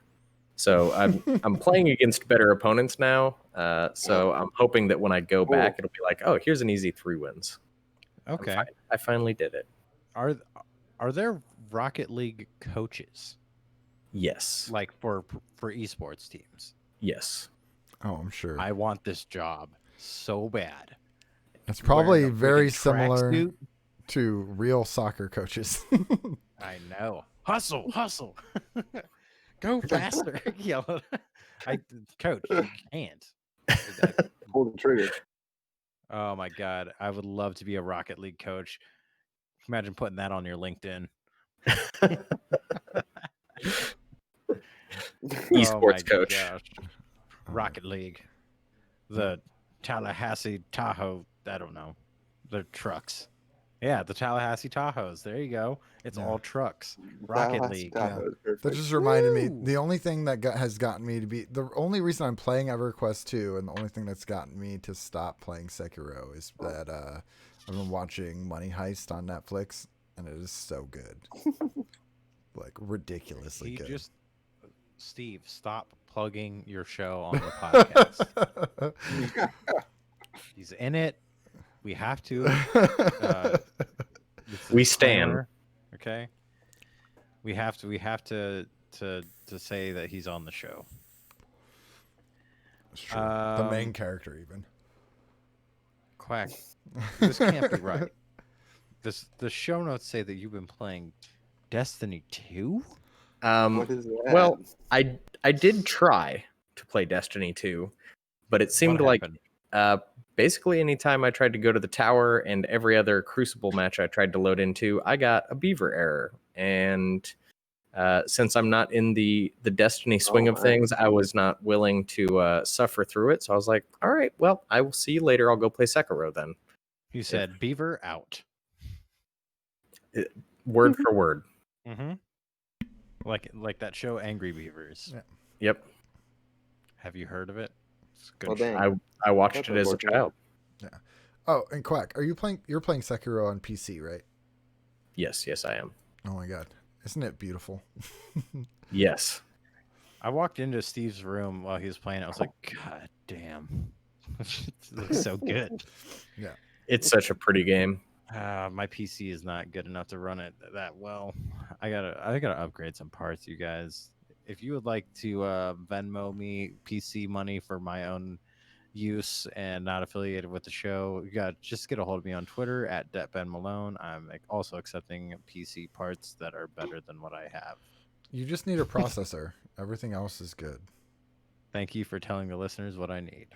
Speaker 4: So I'm playing against better opponents now. So I'm hoping that when I go back, it'll be like, oh, here's an easy 3 wins.
Speaker 3: Okay.
Speaker 4: I finally did it.
Speaker 3: Are there Rocket League coaches
Speaker 4: Yes.
Speaker 3: like for esports teams?
Speaker 4: Yes.
Speaker 1: Oh, I'm sure.
Speaker 3: I want this job so bad.
Speaker 1: It's probably
Speaker 3: Wearing a
Speaker 1: very
Speaker 3: freaking
Speaker 1: similar
Speaker 3: tracksuit.
Speaker 1: to real soccer coaches.
Speaker 3: I know. Hustle. Go faster. Yell. Coach, you can't.
Speaker 2: Pull the trigger.
Speaker 3: Oh my god, I would love to be a Rocket League coach. Imagine putting that on your LinkedIn.
Speaker 4: Esports coach.
Speaker 3: Gosh. Rocket League. The Tallahassee Tahoe, I don't know. The trucks. Yeah, the Tallahassee Tahoes. There you go. It's
Speaker 1: Yeah.
Speaker 3: all trucks. Rocket
Speaker 2: That
Speaker 3: League.
Speaker 2: was perfect.
Speaker 1: That just reminded me.
Speaker 3: Woo!
Speaker 1: The only thing that has gotten me to be the only reason I'm playing EverQuest 2, and the only thing that's gotten me to stop playing Sekiro is that I've been watching Money Heist on Netflix, and it is so good, like ridiculously
Speaker 3: He
Speaker 1: good.
Speaker 3: just Steve, stop plugging your show on the podcast. He's in it. We have to. It's a
Speaker 4: We stand.
Speaker 3: disclaimer, okay. We have to say that he's on the show.
Speaker 1: It's true. The main
Speaker 3: Um,
Speaker 1: character, even.
Speaker 3: Quack. This can't be right. The show notes say that you've been playing Destiny 2?
Speaker 2: What is that?
Speaker 4: Well, I did try to play Destiny 2, but it seemed
Speaker 3: What
Speaker 4: like
Speaker 3: happened?
Speaker 4: basically anytime I tried to go to the tower and every other Crucible match I tried to load into, I got a beaver error. And since I'm not in the Destiny swing of
Speaker 2: my.
Speaker 4: things, I was not willing to suffer through it. So I was like, all right, well, I will see you later. I'll go play Sekiro then.
Speaker 3: You said Beaver out.
Speaker 4: Word for word.
Speaker 3: Mm-hmm. Like that show Angry Beavers.
Speaker 1: Yeah.
Speaker 4: Yep.
Speaker 3: Have you heard of it? It's a good
Speaker 2: Well,
Speaker 3: show.
Speaker 2: dang.
Speaker 4: I watched
Speaker 2: That's
Speaker 4: it as a
Speaker 2: unfortunate.
Speaker 4: child.
Speaker 1: Oh, and Quack, you're playing Sekiro on PC, right?
Speaker 4: Yes, I am.
Speaker 1: Oh my god, isn't it beautiful?
Speaker 4: Yes.
Speaker 3: I walked into Steve's room while he was playing. I was like, God damn, it looks so good.
Speaker 4: It's such a pretty game.
Speaker 3: My PC is not good enough to run it that well. I gotta upgrade some parts, you guys. If you would like to Venmo me PC money for my own use and not affiliated with the show, you got just get a hold of me on Twitter at @BenMalone. I'm also accepting PC parts that are better than what I have.
Speaker 1: You just need a processor. Everything else is good.
Speaker 3: Thank you for telling the listeners what I need.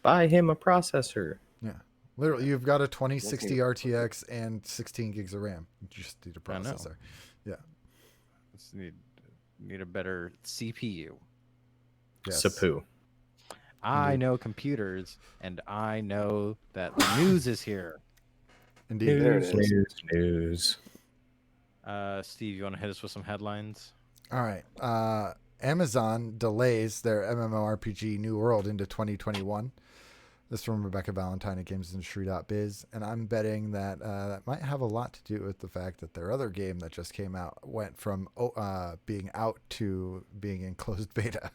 Speaker 4: Buy him a processor.
Speaker 1: Literally, you've got a 2060 RTX and 16 gigs of RAM. You just need a
Speaker 3: I know.
Speaker 1: processor.
Speaker 3: Just need a better CPU.
Speaker 1: Yes.
Speaker 4: Sapu.
Speaker 3: I
Speaker 1: Indeed.
Speaker 3: know computers, and I know that the news is here.
Speaker 1: Indeed.
Speaker 2: There it is.
Speaker 4: News.
Speaker 3: Steve, you want to hit us with some headlines?
Speaker 1: All right. Amazon delays their MMORPG New World into 2021. This from Rebecca Valentine at GamesIndustry.biz, and I'm betting that that might have a lot to do with the fact that their other game that just came out went from being out to being in closed beta.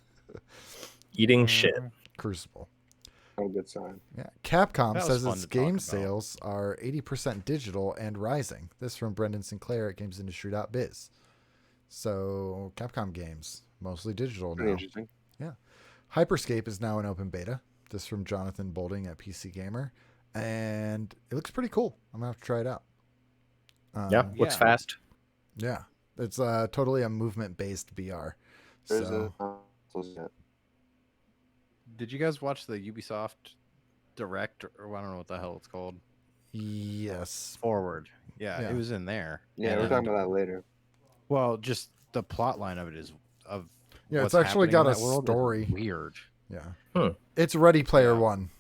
Speaker 4: Eating shit.
Speaker 1: Crucible.
Speaker 2: Oh, good sign.
Speaker 1: Yeah. Capcom
Speaker 3: That was
Speaker 1: says
Speaker 3: fun
Speaker 1: its
Speaker 3: to talk
Speaker 1: game
Speaker 3: about.
Speaker 1: sales are 80% digital and rising. This from Brendan Sinclair at GamesIndustry.biz. So Capcom games, mostly digital
Speaker 2: Pretty
Speaker 1: now.
Speaker 2: interesting.
Speaker 1: Hyperscape is now in open beta. This from Jonathan Bolding at PC Gamer. And it looks pretty cool. I'm going to have to try it out.
Speaker 4: Yeah, looks
Speaker 3: Yeah.
Speaker 4: fast.
Speaker 1: Yeah. It's totally a movement-based VR.
Speaker 2: There's
Speaker 1: So,
Speaker 3: Did you guys watch the Ubisoft Direct, or I don't know what the hell it's called?
Speaker 1: yes.
Speaker 3: Forward. Yeah,
Speaker 1: Yeah.
Speaker 3: it was in there.
Speaker 2: Yeah, we're
Speaker 3: And-
Speaker 2: talking about that later.
Speaker 3: Well, just the plot line of it is of
Speaker 1: Yeah,
Speaker 3: what's
Speaker 1: it's actually
Speaker 3: happening
Speaker 1: got
Speaker 3: in
Speaker 1: a
Speaker 3: that world is
Speaker 1: story.
Speaker 3: Weird.
Speaker 1: Yeah.
Speaker 4: Hmm.
Speaker 1: It's Ready Player
Speaker 3: Yeah.
Speaker 1: One.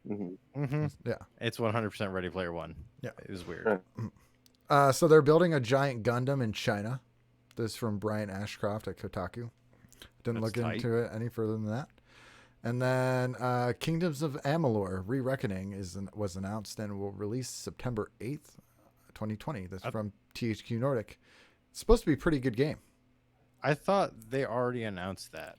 Speaker 2: Hmm.
Speaker 3: Mm-hmm.
Speaker 1: Yeah.
Speaker 3: It's 100% Ready Player One.
Speaker 1: Yeah.
Speaker 3: It was weird.
Speaker 2: Right.
Speaker 1: So they're building a giant Gundam in China. This from Brian Ashcroft at Kotaku. Didn't
Speaker 3: That's
Speaker 1: look
Speaker 3: tight.
Speaker 1: into it any further than that. And then Kingdoms of Amalur Re-Reckoning was announced and will release September 8th, 2020. That's from THQ Nordic. It's supposed to be a pretty good game.
Speaker 3: I thought they already announced that,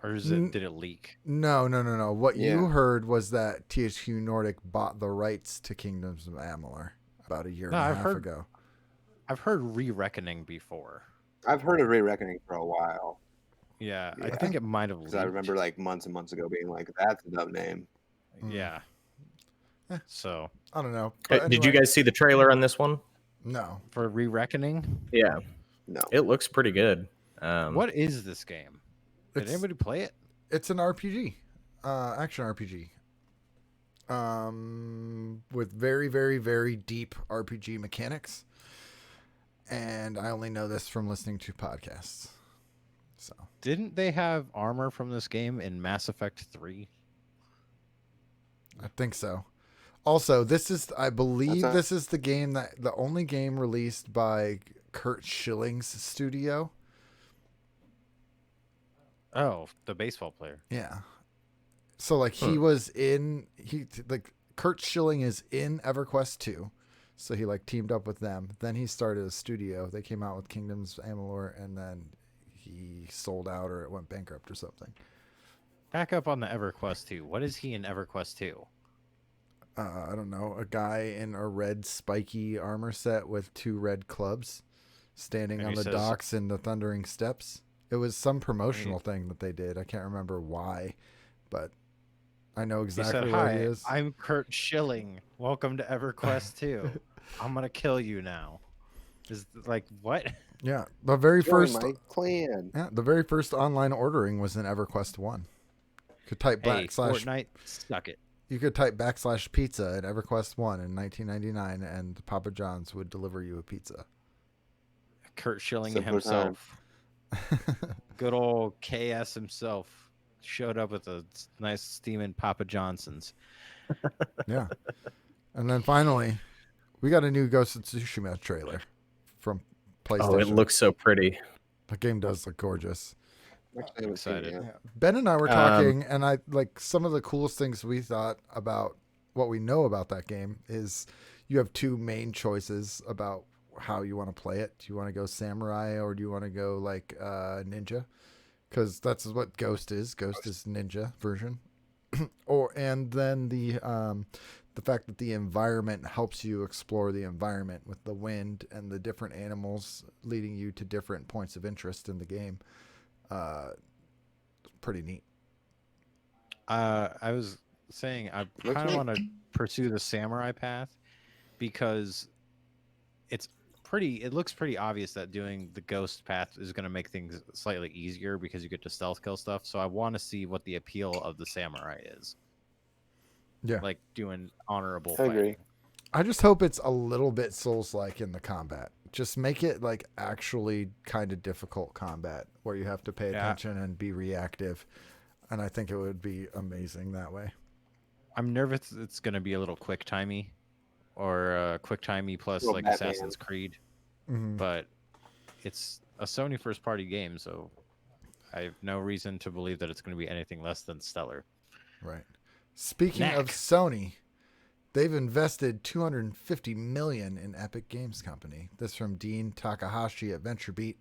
Speaker 3: or did it leak?
Speaker 1: No. What you
Speaker 2: Yeah.
Speaker 1: heard was that THQ Nordic bought the rights to Kingdoms of Amalur about a year
Speaker 3: No,
Speaker 1: and a
Speaker 3: I've
Speaker 1: half
Speaker 3: heard-
Speaker 1: ago.
Speaker 3: I've heard Re-Reckoning before.
Speaker 2: I've heard of Re-Reckoning for a while.
Speaker 3: Yeah, I
Speaker 2: Yeah.
Speaker 3: think it might have
Speaker 2: Because
Speaker 3: leaked.
Speaker 2: I remember like months and months ago being like, that's a dumb name.
Speaker 3: Yeah.
Speaker 1: Eh.
Speaker 3: So
Speaker 1: I don't know.
Speaker 4: Hey,
Speaker 1: But
Speaker 4: did you
Speaker 1: anyway,
Speaker 4: guys see the trailer on this one?
Speaker 1: No.
Speaker 3: for Re-Reckoning,
Speaker 4: Yeah,
Speaker 2: No.
Speaker 4: it looks pretty good.
Speaker 3: what is this game? Did
Speaker 1: It's,
Speaker 3: anybody play it?
Speaker 1: it's an RPG. Action RPG. With very, very, very deep RPG mechanics. And I only know this from listening to podcasts. So
Speaker 3: Didn't they have armor from this game in Mass Effect 3?
Speaker 1: I think so. Also, I believe
Speaker 2: That's
Speaker 1: this is the only game released by Kurt Schilling's studio.
Speaker 3: Oh, the baseball player.
Speaker 1: Yeah. So like Kurt Schilling is in EverQuest 2. So he like teamed up with them. Then he started a studio. They came out with Kingdoms Amalur and then he sold out or it went bankrupt or something.
Speaker 3: Back up on the EverQuest 2. What is he in EverQuest 2?
Speaker 1: I don't know, a guy in a red spiky armor set with 2 red clubs standing
Speaker 3: And
Speaker 1: on
Speaker 3: he
Speaker 1: the
Speaker 3: says-
Speaker 1: docks in the Thundering Steps. It was some promotional thing that they did. I can't remember why, but I know
Speaker 3: He
Speaker 1: exactly
Speaker 3: said,
Speaker 1: what
Speaker 3: "Hi,
Speaker 1: he is.
Speaker 3: I'm Kurt Schilling. Welcome to EverQuest 2. I'm gonna kill you now." Is like what?
Speaker 1: Yeah, the very
Speaker 2: Join
Speaker 1: first
Speaker 2: my clan.
Speaker 1: online ordering was in EverQuest 1. You could type
Speaker 3: Hey,
Speaker 1: backslash
Speaker 3: Fortnite, suck it.
Speaker 1: you could type backslash pizza in EverQuest 1 in 1999 and Papa John's would deliver you a pizza.
Speaker 3: Kurt Schilling
Speaker 2: Simpler time.
Speaker 3: himself, good old KS himself, showed up with a nice steaming Papa Johnson's.
Speaker 1: Yeah. And then finally, we got a new Ghost of Tsushima trailer from PlayStation.
Speaker 4: Oh, it looks so pretty.
Speaker 1: The game does look gorgeous.
Speaker 2: Actually, I haven't seen it
Speaker 3: Excited.
Speaker 2: yet.
Speaker 1: Ben and I were talking, and I like some of the coolest things we thought about what we know about that game is you have 2 main choices about how you want to play it. Do you want to go samurai or do you want to go like ninja? Because that's what Ghost is. Ghost is ninja version. And then the fact that the environment helps you explore the environment with the wind and the different animals leading you to different points of interest in the game. Pretty neat.
Speaker 3: I was saying I
Speaker 2: Looks
Speaker 3: kind of
Speaker 2: neat.
Speaker 3: want to pursue the samurai path because it looks pretty obvious that doing the ghost path is going to make things slightly easier because you get to stealth kill stuff. So I want to see what the appeal of the samurai is.
Speaker 1: Yeah.
Speaker 3: Like doing honorable
Speaker 2: I agree.
Speaker 3: fighting.
Speaker 1: I just hope it's a little bit Souls-like in the combat. Just make it like actually kind of difficult combat where you have to pay
Speaker 3: Yeah.
Speaker 1: attention and be reactive. and I think it would be amazing that way.
Speaker 3: I'm nervous it's going to be a little quick timey, or quick timey plus
Speaker 2: Little
Speaker 3: like
Speaker 2: Batman.
Speaker 3: Assassin's Creed,
Speaker 1: Mhm.
Speaker 3: but it's a Sony first party game, so I have no reason to believe that it's going to be anything less than stellar.
Speaker 1: Right. Speaking of
Speaker 3: Knack.
Speaker 1: Sony, they've invested $250 million in Epic Games Company. This from Dean Takahashi at VentureBeat.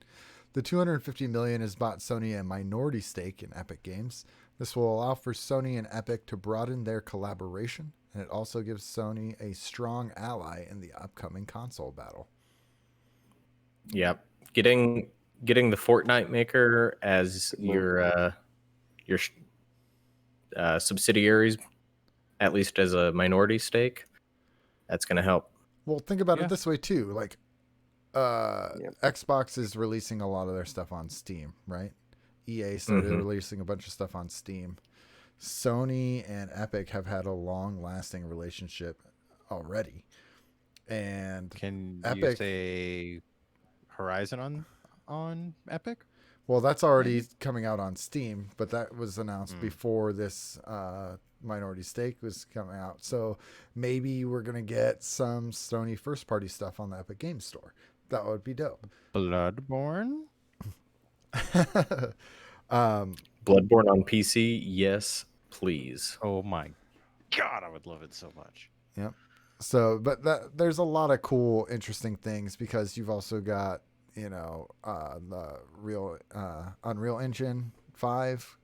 Speaker 1: The $250 million has bought Sony a minority stake in Epic Games. This will allow for Sony and Epic to broaden their collaboration, and it also gives Sony a strong ally in the upcoming console battle.
Speaker 4: Yep. Getting the Fortnite maker as
Speaker 2: Good move.
Speaker 4: your subsidiaries, at least as a minority stake, that's going to help.
Speaker 1: Well, think about
Speaker 3: Yeah.
Speaker 1: it this way too. Like,
Speaker 2: Yep.
Speaker 1: Xbox is releasing a lot of their stuff on Steam, right? EA started
Speaker 4: Mhm.
Speaker 1: releasing a bunch of stuff on Steam. Sony and Epic have had a long-lasting relationship already, and
Speaker 3: Can you
Speaker 1: Epic-
Speaker 3: say Horizon on Epic?
Speaker 1: well, that's already coming out on Steam, but that was announced
Speaker 3: Mm.
Speaker 1: before this minority stake was coming out. So maybe we're gonna get some Sony first-party stuff on the Epic Games Store. That would be dope.
Speaker 3: Bloodborne?
Speaker 4: Bloodborne on PC, yes, please.
Speaker 3: Oh my god, I would love it so much.
Speaker 1: So, but there's a lot of cool, interesting things because you've also got, the real Unreal Engine 5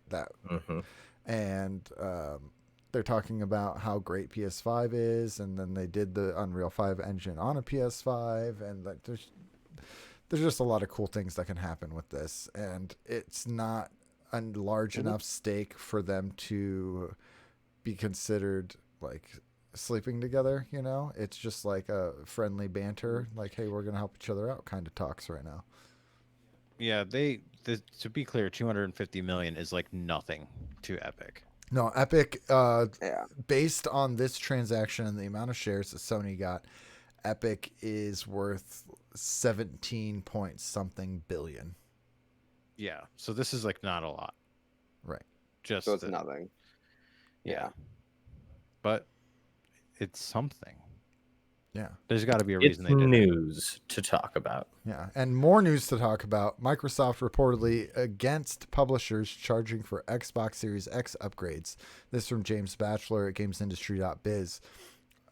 Speaker 1: that,
Speaker 4: Hmm.
Speaker 1: and they're talking about how great PS5 is, and then they did the Unreal 5 engine on a PS5, and like there's just a lot of cool things that can happen with this, and it's not a large enough stake for them to be considered like sleeping together. It's just like a friendly banter, like, hey, we're gonna help each other out kind of talks right now.
Speaker 3: Yeah, to be clear, 250 million is like nothing to Epic.
Speaker 1: No, Epic,
Speaker 2: Yeah.
Speaker 1: based on this transaction and the amount of shares that Sony got, Epic is worth 17 point something billion.
Speaker 3: Yeah, so this is like not a lot.
Speaker 1: Right.
Speaker 3: Just
Speaker 2: So it's nothing.
Speaker 3: Yeah. But it's something.
Speaker 1: Yeah.
Speaker 3: There's got to be a
Speaker 4: It's
Speaker 3: reason they did it.
Speaker 4: news to talk about.
Speaker 1: Yeah. And more news to talk about. Microsoft reportedly against publishers charging for Xbox Series X upgrades. This from James Batchelor at gamesindustry.biz.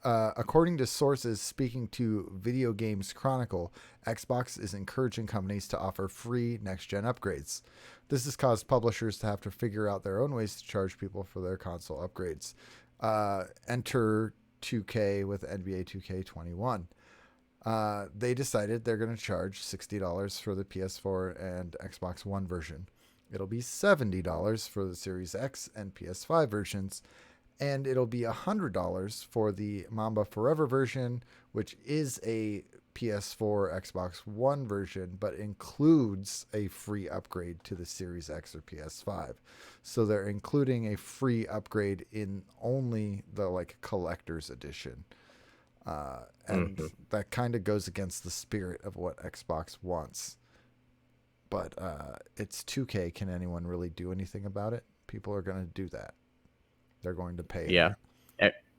Speaker 1: According to sources speaking to Video Games Chronicle, Xbox is encouraging companies to offer free next-gen upgrades. This has caused publishers to have to figure out their own ways to charge people for their console upgrades. Enter 2K with NBA 2K21. They decided they're going to charge $60 for the PS4 and Xbox One version. It'll be $70 for the Series X and PS5 versions, and it'll be $100 for the Mamba Forever version, which is a PS4, Xbox One version, but includes a free upgrade to the Series X or PS5. So they're including a free upgrade in only the like collector's edition. And that kind of goes against the spirit of what Xbox wants. But it's 2K. Can anyone really do anything about it? People are going to do that. They're going to pay.
Speaker 4: Yeah.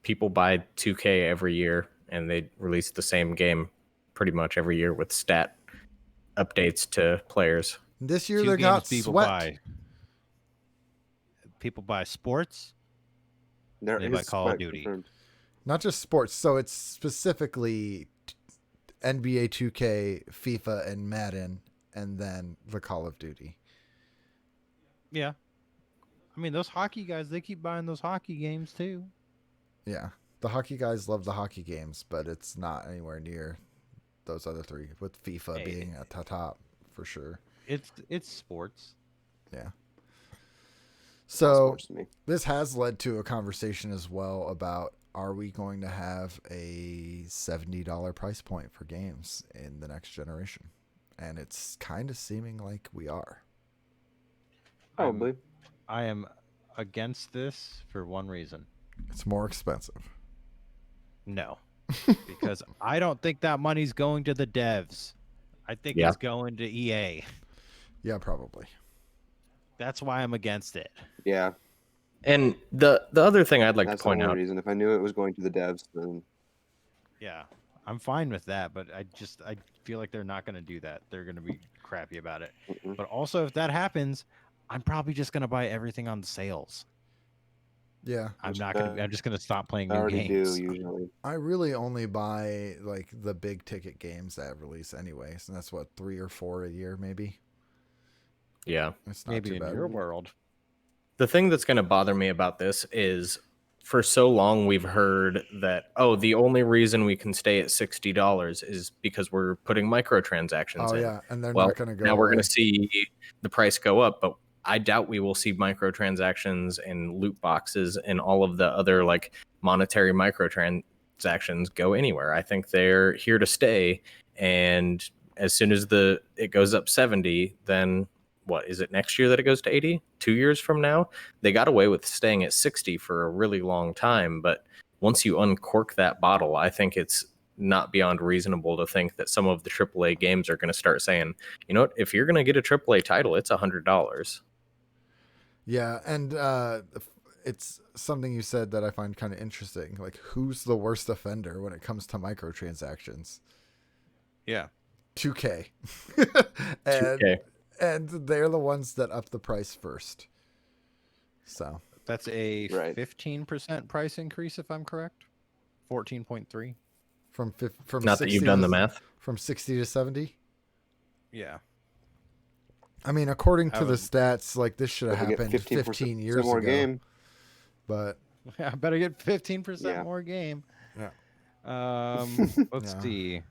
Speaker 4: People buy 2K every year, and they release the same game pretty much every year with stat updates to players.
Speaker 1: This year
Speaker 3: Two
Speaker 1: they got
Speaker 3: games people
Speaker 1: swept.
Speaker 3: buy. People buy sports.
Speaker 2: There
Speaker 3: They
Speaker 2: is
Speaker 3: buy Call of
Speaker 2: sweat
Speaker 3: Duty.
Speaker 2: confirmed.
Speaker 1: Not just sports. So it's specifically NBA 2K, FIFA, and Madden, and then the Call of Duty.
Speaker 3: Yeah. I mean, those hockey guys, they keep buying those hockey games too.
Speaker 1: Yeah. The hockey guys love the hockey games, but it's not anywhere near those other three, with FIFA
Speaker 3: Hey.
Speaker 1: being at the top for sure.
Speaker 3: It's sports.
Speaker 1: So
Speaker 2: Sports to me.
Speaker 1: this has led to a conversation as well about, are we going to have a $70 price point for games in the next generation? And it's kind of seeming like we are.
Speaker 2: Probably.
Speaker 3: I am against this for one reason.
Speaker 1: It's more expensive.
Speaker 3: No. Because I don't think that money's going to the devs. I think
Speaker 4: Yeah.
Speaker 3: it's going to EA.
Speaker 1: Yeah, probably.
Speaker 3: That's why I'm against it.
Speaker 2: Yeah,
Speaker 4: And the other thing I'd like
Speaker 2: that's
Speaker 4: to
Speaker 2: the
Speaker 4: point
Speaker 2: only
Speaker 4: out,
Speaker 2: reason. If I knew it was going to the devs, then
Speaker 3: Yeah, I'm fine with that, but I feel like they're not going to do that. They're going to be crappy about it.
Speaker 2: mm-mm.
Speaker 3: But also, if that happens, I'm probably just going to buy everything on sales.
Speaker 1: Yeah.
Speaker 3: I'm
Speaker 2: Which,
Speaker 3: not going to. I'm just going to stop playing
Speaker 2: I
Speaker 3: new
Speaker 2: already
Speaker 3: games.
Speaker 2: do usually.
Speaker 1: I really only buy like the big ticket games that release anyways, and that's what 3 or 4 a year maybe.
Speaker 4: yeah.
Speaker 1: It's not
Speaker 3: Maybe
Speaker 1: too
Speaker 3: in
Speaker 1: bad.
Speaker 3: your world.
Speaker 4: The thing that's going to bother me about this is for so long we've heard that, oh, the only reason we can stay at $60 is because we're putting microtransactions
Speaker 1: Oh
Speaker 4: in.
Speaker 1: yeah, and they're
Speaker 4: Well,
Speaker 1: not going to go
Speaker 4: now we're
Speaker 1: away.
Speaker 4: going to see the price go up, but I doubt we will see microtransactions and loot boxes and all of the other like monetary microtransactions go anywhere. I think they're here to stay, and as soon as it goes up 70, then what is it next year that it goes to 80? 2 years from now? They got away with staying at 60 for a really long time, but once you uncork that bottle, I think it's not beyond reasonable to think that some of the AAA games are going to start saying, you know what, if you're going to get a AAA title, it's $100.
Speaker 1: Yeah, and it's something you said that I find kind of interesting. Like, who's the worst offender when it comes to microtransactions?
Speaker 3: Yeah.
Speaker 1: 2K.
Speaker 4: 2K.
Speaker 1: And they're the ones that up the price first. So
Speaker 3: That's a
Speaker 2: Right.
Speaker 3: 15% price increase, if I'm correct. 14.3.
Speaker 1: from
Speaker 4: Not that you've done the math.
Speaker 1: From 60 to 70.
Speaker 3: Yeah.
Speaker 1: I mean, according
Speaker 3: I
Speaker 1: to the
Speaker 3: would-
Speaker 1: stats, like this should have
Speaker 2: Better get
Speaker 1: happened
Speaker 2: 15%
Speaker 1: 15 years
Speaker 2: more
Speaker 1: ago.
Speaker 2: game.
Speaker 1: But
Speaker 3: I better get 15%
Speaker 2: Yeah.
Speaker 3: more game.
Speaker 1: Yeah.
Speaker 3: Let's
Speaker 1: Yeah.
Speaker 3: see.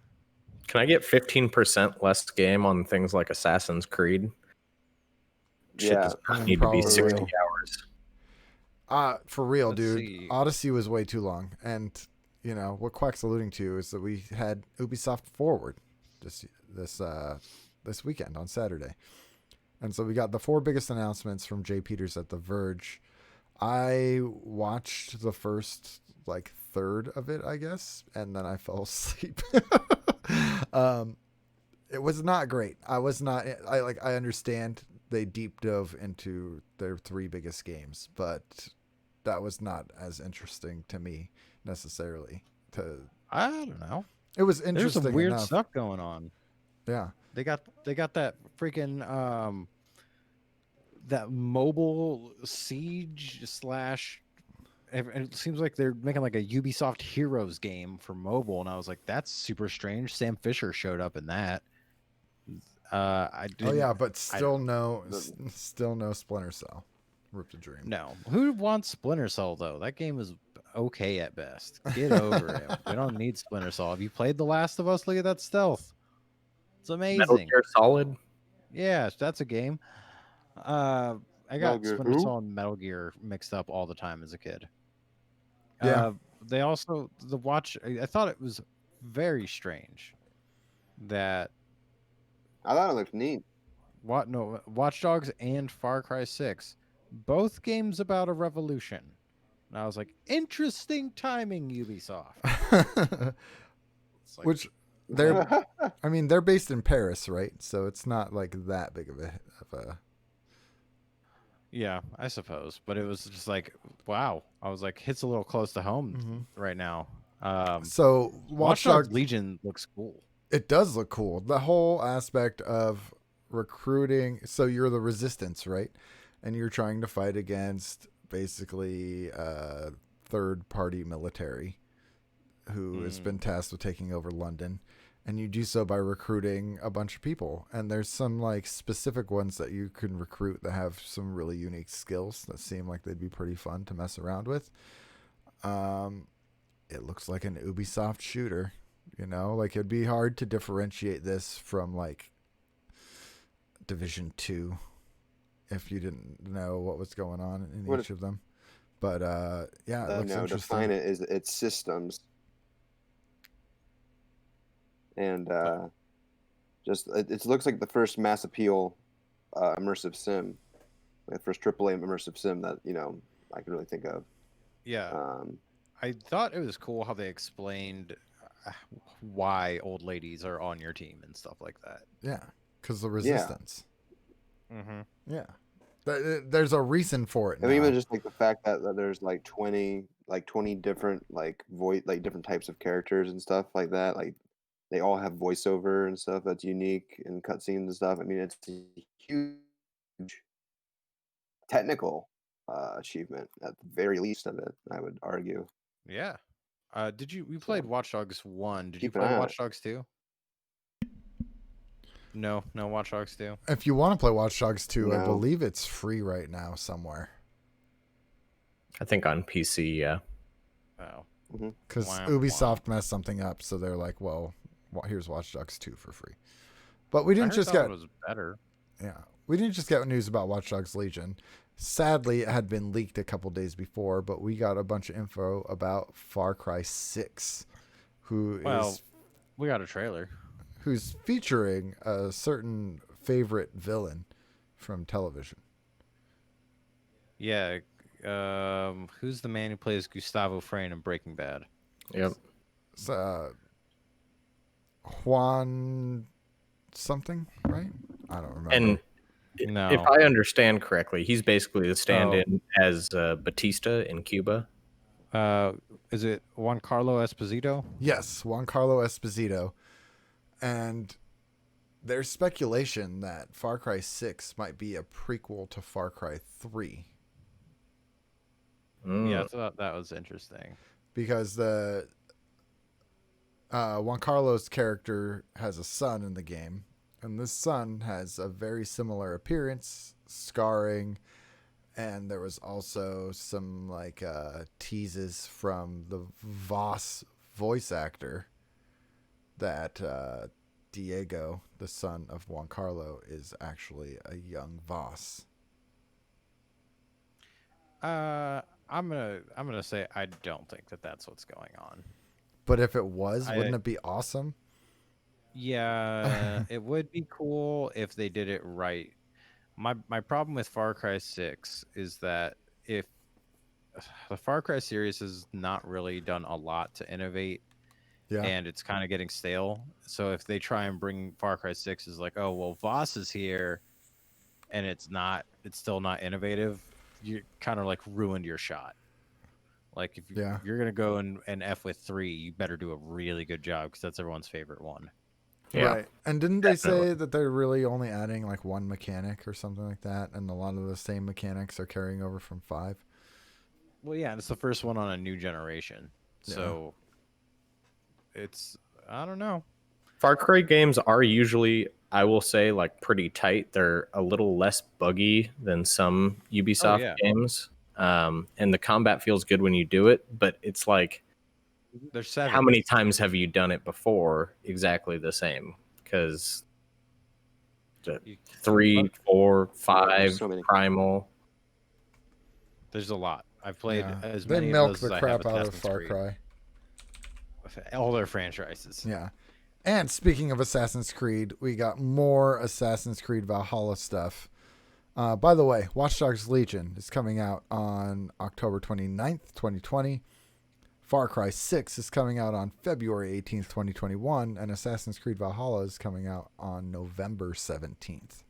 Speaker 4: Can I get 15% less game on things like Assassin's Creed? Shit
Speaker 2: Yeah.
Speaker 4: does not
Speaker 1: Mm,
Speaker 4: need to be
Speaker 1: probably.
Speaker 4: 60 hours.
Speaker 1: for real,
Speaker 3: Let's
Speaker 1: dude,
Speaker 3: see.
Speaker 1: Odyssey was way too long. And you know what Quack's alluding to is that we had Ubisoft Forward this weekend on Saturday, and so we got the 4 biggest announcements from Jay Peters at The Verge. I watched the first like third of it, I guess, and then I fell asleep. It was not great. I understand they deep dove into their 3 biggest games, but that was not as interesting to me necessarily.
Speaker 3: I don't know.
Speaker 1: It was
Speaker 3: There's
Speaker 1: interesting
Speaker 3: some weird
Speaker 1: enough.
Speaker 3: stuff going on.
Speaker 1: Yeah.
Speaker 3: They got that freaking that mobile siege slash. It seems like they're making like a Ubisoft Heroes game for mobile, and I was like, that's super strange. Sam Fisher showed up in that. I didn't.
Speaker 1: Oh yeah, but still no Splinter Cell. Ripped a dream.
Speaker 3: No, who wants Splinter Cell though? That game is okay at best. Get over it. We don't need Splinter Cell. Have you played The Last of Us? Look at that stealth. It's
Speaker 4: Metal
Speaker 3: amazing.
Speaker 4: Gear Solid.
Speaker 3: Yeah, that's a game. I
Speaker 2: Metal
Speaker 3: got
Speaker 2: Gear
Speaker 3: Splinter
Speaker 2: who?
Speaker 3: Cell and Metal Gear mixed up all the time as a kid.
Speaker 1: Yeah.
Speaker 3: They also I thought it was very strange that
Speaker 2: I thought it looked neat.
Speaker 3: Watch Dogs and Far Cry 6, both games about a revolution. And I was like, interesting timing, Ubisoft. It's like,
Speaker 1: Which they're they're based in Paris, right? So it's not like that big of a
Speaker 3: yeah, I suppose, but it was just like, wow. I was like, hits a little close to home right now.
Speaker 1: So
Speaker 3: Watch Dogs Legion looks cool.
Speaker 1: It does look cool. The whole aspect of recruiting. So you're the resistance, right? And you're trying to fight against basically third-party military who has been tasked with taking over London. And you do so by recruiting a bunch of people. And there's some like specific ones that you can recruit that have some really unique skills that seem like they'd be pretty fun to mess around with. It looks like an Ubisoft shooter. You know, like it'd be hard to differentiate this from like Division 2 if you didn't know what was going on in each of them. But yeah, it looks
Speaker 2: No,
Speaker 1: interesting.
Speaker 2: define it is its systems. And just it looks like the first mass appeal immersive sim, the first AAA immersive sim that I can really think of.
Speaker 3: Yeah. I thought it was cool how they explained why old ladies are on your team and stuff like that.
Speaker 1: Yeah, because the resistance.
Speaker 3: Mm-hmm.
Speaker 1: Yeah, There's a reason for it
Speaker 2: I mean,
Speaker 1: now.
Speaker 2: even just like the fact that there's like 20 different different types of characters and stuff like that. Like they all have voiceover and stuff that's unique and cutscenes and stuff. I mean, it's a huge technical achievement at the very least of it, I would argue.
Speaker 3: Yeah. We
Speaker 2: So
Speaker 3: played Watch Dogs 1. Did you
Speaker 2: keep an
Speaker 3: play
Speaker 2: eye on
Speaker 3: Watch
Speaker 2: it.
Speaker 3: Dogs 2? No, no Watch Dogs 2.
Speaker 1: If you want to play Watch Dogs 2, I
Speaker 2: No.
Speaker 1: believe it's free right now somewhere.
Speaker 4: I think on PC, yeah.
Speaker 3: Oh.
Speaker 1: Because
Speaker 3: Wah,
Speaker 1: Ubisoft messed something up, so they're like, well, here's Watch Dogs 2 for free. But we didn't just
Speaker 3: that
Speaker 1: get
Speaker 3: was better.
Speaker 1: we didn't just get news about Watch Dogs Legion. Sadly, it had been leaked a couple days before, but we got a bunch of info about Far Cry 6,
Speaker 3: We got a trailer.
Speaker 1: who's featuring a certain favorite villain from television.
Speaker 3: Yeah. Who's the man who plays Gustavo Fring in Breaking Bad?
Speaker 4: Yep.
Speaker 1: It's, Juan something, right? I don't remember.
Speaker 4: And
Speaker 3: No.
Speaker 4: if I understand correctly, he's basically the stand-in as Batista in Cuba.
Speaker 3: Is it Juan Carlo Esposito?
Speaker 1: Yes, Juan Carlo Esposito. And there's speculation that Far Cry 6 might be a prequel to Far Cry 3.
Speaker 3: Yeah, I thought that was interesting.
Speaker 1: Because the Juan Carlo's character has a son in the game, and this son has a very similar appearance, scarring, and there was also some like teases from the Voss voice actor that Diego, the son of Juan Carlo, is actually a young Voss.
Speaker 3: I'm gonna say I don't think that that's what's going on.
Speaker 1: But if it was, wouldn't it be awesome?
Speaker 3: Yeah, it would be cool if they did it right. My problem with Far Cry 6 is that if the Far Cry series has not really done a lot to innovate,
Speaker 1: Yeah.
Speaker 3: and it's kind of getting stale. So if they try and bring Far Cry 6 is like, oh well, Voss is here, and it's still not innovative, you kind of like ruined your shot. Like if you're gonna go and F with 3, you better do a really good job because that's everyone's favorite one.
Speaker 4: Yeah.
Speaker 1: Right. And didn't they
Speaker 4: Definitely.
Speaker 1: say that they're really only adding like one mechanic or something like that, and a lot of the same mechanics are carrying over from 5?
Speaker 3: Well, yeah, and it's the first one on a new generation, so it's I don't know.
Speaker 4: Far Cry games are usually, I will say, like pretty tight. They're a little less buggy than some Ubisoft games. And the combat feels good when you do it, but it's like,
Speaker 3: There's 7.
Speaker 4: how many times have you done it before exactly the same? Because 3, 4, 5,
Speaker 2: so many.
Speaker 4: Primal.
Speaker 3: There's a lot. I've played as
Speaker 1: They
Speaker 3: many of
Speaker 1: milk
Speaker 3: those
Speaker 1: the
Speaker 3: as I
Speaker 1: crap
Speaker 3: have
Speaker 1: out of
Speaker 3: Assassin's
Speaker 1: Far
Speaker 3: Creed.
Speaker 1: Cry.
Speaker 3: All their franchises.
Speaker 1: Yeah. And speaking of Assassin's Creed, we got more Assassin's Creed Valhalla stuff. By the way, Watch Dogs Legion is coming out on October 29th, 2020. Far Cry 6 is coming out on February 18th, 2021. And Assassin's Creed Valhalla is coming out on November 17th.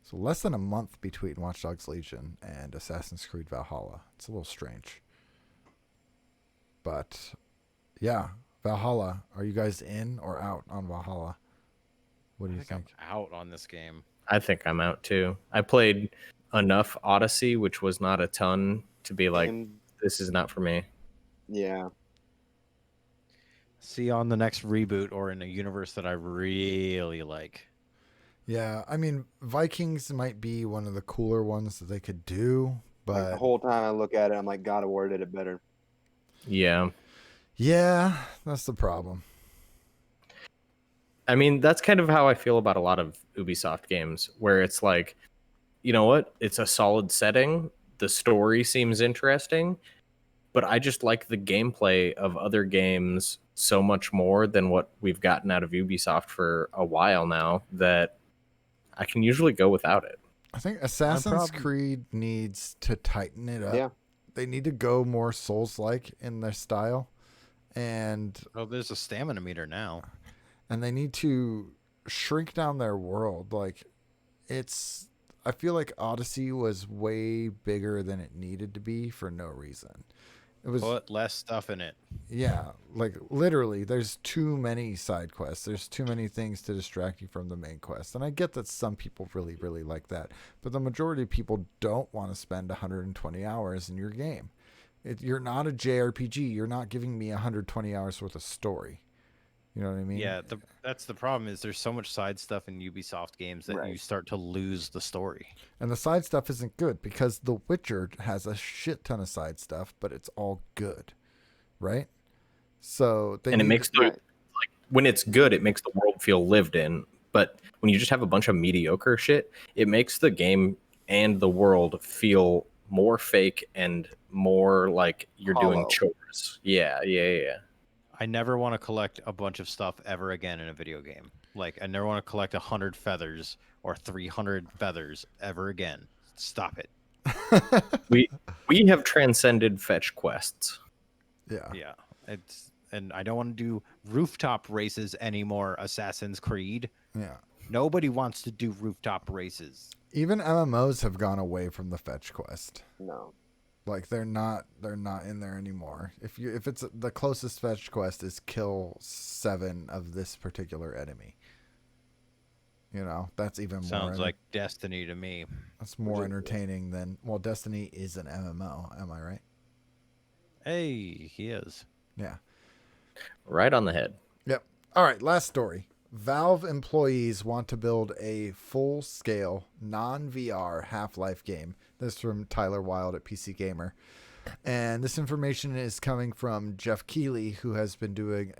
Speaker 1: So less than a month between Watch Dogs Legion and Assassin's Creed Valhalla. It's a little strange. But yeah, Valhalla. Are you guys in or out on Valhalla? What do you think?
Speaker 3: I'm out on this game.
Speaker 4: I think I'm out too. I played enough Odyssey, which was not a ton, to be like, this is not for me.
Speaker 2: Yeah.
Speaker 3: See on the next reboot or in a universe that I really like.
Speaker 1: Yeah, I mean, Vikings might be one of the cooler ones that they could do, but
Speaker 2: Like the whole time I look at it, I'm like, God of War did it better.
Speaker 4: Yeah.
Speaker 1: yeah, that's the problem.
Speaker 4: I mean, that's kind of how I feel about a lot of Ubisoft games, where it's like, you know what? It's a solid setting. The story seems interesting, but I just like the gameplay of other games so much more than what we've gotten out of Ubisoft for a while now that I can usually go without it.
Speaker 1: I think Assassin's Creed needs to tighten it up.
Speaker 2: Yeah.
Speaker 1: They need to go more Souls-like in their style, and
Speaker 3: There's a stamina meter now.
Speaker 1: they need to shrink down their world. Like, it's I feel like Odyssey was way bigger than it needed to be for no reason. It was
Speaker 3: Put less stuff in it.
Speaker 1: Yeah, like literally, there's too many side quests. There's too many things to distract you from the main quest. And I get that some people really, really like that. But the majority of people don't want to spend 120 hours in your game. You're not a JRPG. You're not giving me 120 hours worth of story. You know what I mean?
Speaker 3: Yeah, that's the problem is there's so much side stuff in Ubisoft games that you
Speaker 2: Right.
Speaker 3: start to lose the story.
Speaker 1: And the side stuff isn't good because The Witcher has a shit ton of side stuff, but it's all good. Right? So they
Speaker 4: And it
Speaker 1: need
Speaker 4: makes the
Speaker 2: Right.
Speaker 4: when it's good, it makes the world feel lived in. But when you just have a bunch of mediocre shit, it makes the game and the world feel more fake and more like you're doing
Speaker 2: Hollow.
Speaker 4: chores. Yeah.
Speaker 3: I never want to collect a bunch of stuff ever again in a video game. Like I never want to collect 100 feathers or 300 feathers ever again. Stop it.
Speaker 4: We have transcended fetch quests.
Speaker 1: Yeah.
Speaker 3: Yeah, and I don't want to do rooftop races anymore. Assassin's Creed.
Speaker 1: Yeah.
Speaker 3: Nobody wants to do rooftop races.
Speaker 1: Even MMOs have gone away from the fetch quest.
Speaker 2: No.
Speaker 1: Like they're not in there anymore. If it's the closest fetch quest is kill 7 of this particular enemy. You know, that's even more.
Speaker 3: Sounds like Destiny to me.
Speaker 1: That's more entertaining than Destiny is an MMO. Am I right?
Speaker 3: Hey, he is.
Speaker 1: Yeah.
Speaker 4: Right on the head.
Speaker 1: Yep. All right. Last story. Valve employees want to build a full-scale non-VR Half-Life game. This is from Tyler Wilde at PC Gamer. And this information is coming from Jeff Keighley, who has been doing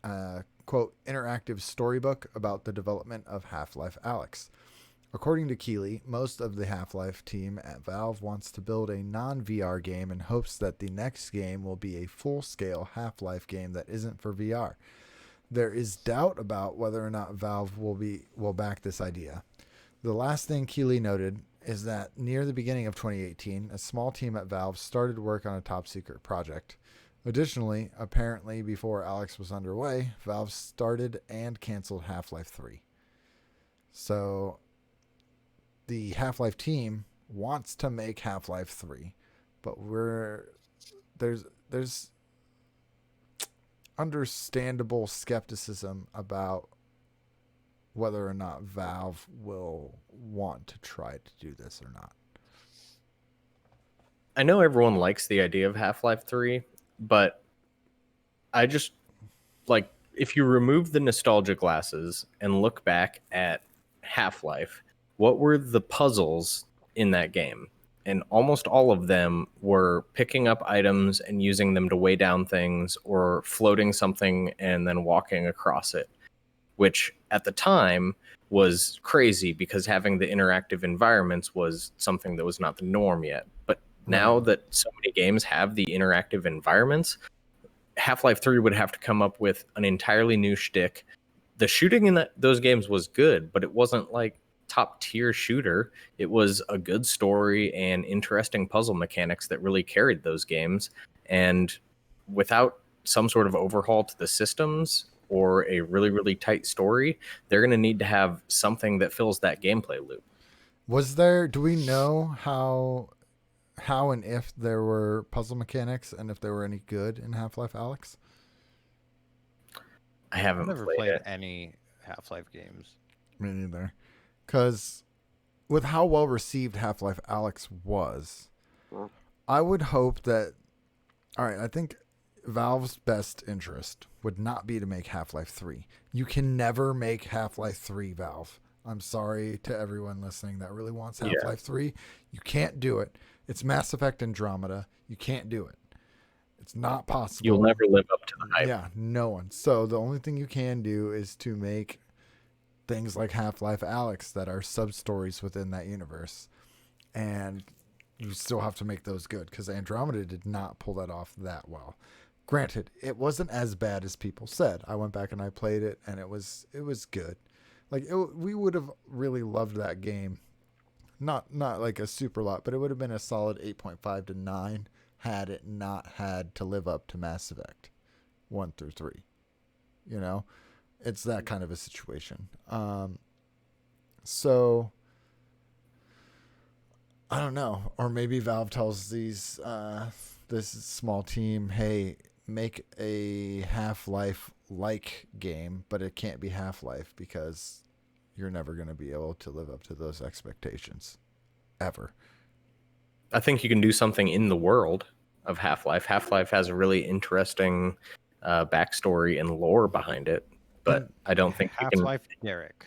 Speaker 1: a quote, interactive storybook about the development of Half-Life Alyx. According to Keighley, most of the Half-Life team at Valve wants to build a non-VR game in hopes that the next game will be a full-scale Half-Life game that isn't for VR. There is doubt about whether or not Valve will back this idea. The last thing Keighley noted is that near the beginning of 2018, a small team at Valve started work on a top-secret project. Additionally, apparently before Alyx was underway, Valve started and canceled Half-Life 3. So the Half-Life team wants to make Half-Life 3, but there's understandable skepticism about whether or not Valve will want to try to do this or not.
Speaker 4: I know everyone likes the idea of Half-Life 3, but I just like if you remove the nostalgia glasses and look back at Half-Life, what were the puzzles in that game? And almost all of them were picking up items and using them to weigh down things or floating something and then walking across it, which at the time was crazy because having the interactive environments was something that was not the norm yet. But now that so many games have the interactive environments, Half-Life 3 would have to come up with an entirely new shtick. The shooting in those games was good, but it wasn't like top tier shooter. It was a good story and interesting puzzle mechanics that really carried those games. And without some sort of overhaul to the systems or a really, really tight story, they're going to need to have something that fills that gameplay loop.
Speaker 1: Do we know how and if there were puzzle mechanics and if there were any good in Half-Life Alyx?
Speaker 4: I haven't
Speaker 3: I've never
Speaker 4: played
Speaker 3: played
Speaker 4: it.
Speaker 3: any Half-Life games.
Speaker 1: Me neither. Because with how well received Half-Life Alyx was,
Speaker 2: Well.
Speaker 1: I would hope that... All right, I think Valve's best interest would not be to make Half-Life 3. You can never make Half-Life 3, Valve. I'm sorry to everyone listening that really wants Half-Life 3. You can't do it. It's Mass Effect Andromeda. You can't do it. It's not possible.
Speaker 4: You'll never live up to the hype.
Speaker 1: Yeah, no one. So the only thing you can do is to make things like Half-Life Alyx that are sub-stories within that universe. And you still have to make those good because Andromeda did not pull that off that well. Granted, it wasn't as bad as people said. I went back and I played it and it was good. Like we would have really loved that game. Not like a super lot, but it would have been a solid 8.5 to 9 had it not had to live up to Mass Effect 1 through 3. You know, it's that kind of a situation. So I don't know. Or maybe Valve tells this small team, hey, make a Half-Life like game, but it can't be Half-Life because you're never going to be able to live up to those expectations ever.
Speaker 4: I think you can do something in the world of Half-Life. Half-Life has a really interesting backstory and lore behind it, but I don't think you can
Speaker 3: Half-Life Derek.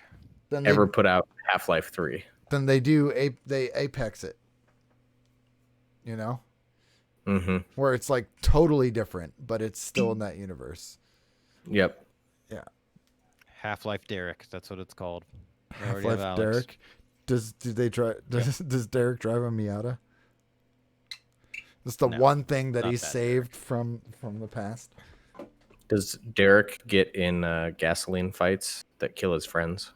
Speaker 1: Then
Speaker 4: ever put out Half-Life 3.
Speaker 1: then they do they Apex it. You know?
Speaker 4: Mm-hmm.
Speaker 1: Where it's like totally different, but it's still in that universe.
Speaker 4: Yep.
Speaker 3: Half-Life Derek. That's what it's called. They already have
Speaker 1: Half-Life
Speaker 3: Alex.
Speaker 1: Derek. Does Derek drive a Miata? That's the
Speaker 3: No,
Speaker 1: one thing that
Speaker 3: not
Speaker 1: he
Speaker 3: that
Speaker 1: saved from the past.
Speaker 4: Does Derek get in gasoline fights that kill his friends?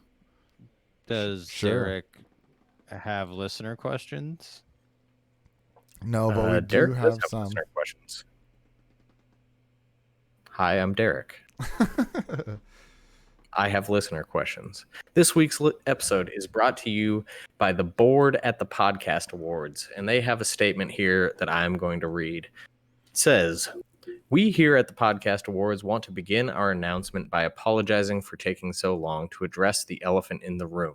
Speaker 3: Does
Speaker 1: Sure.
Speaker 3: Derek have listener questions?
Speaker 1: No, but we
Speaker 4: Derek
Speaker 1: do
Speaker 4: does
Speaker 1: have some.
Speaker 4: listener questions. Hi, I'm Derek. I have listener questions. This week's episode is brought to you by the board at the Podcast Awards, and they have a statement here that I'm going to read. It says, "We here at the Podcast Awards want to begin our announcement by apologizing for taking so long to address the elephant in the room.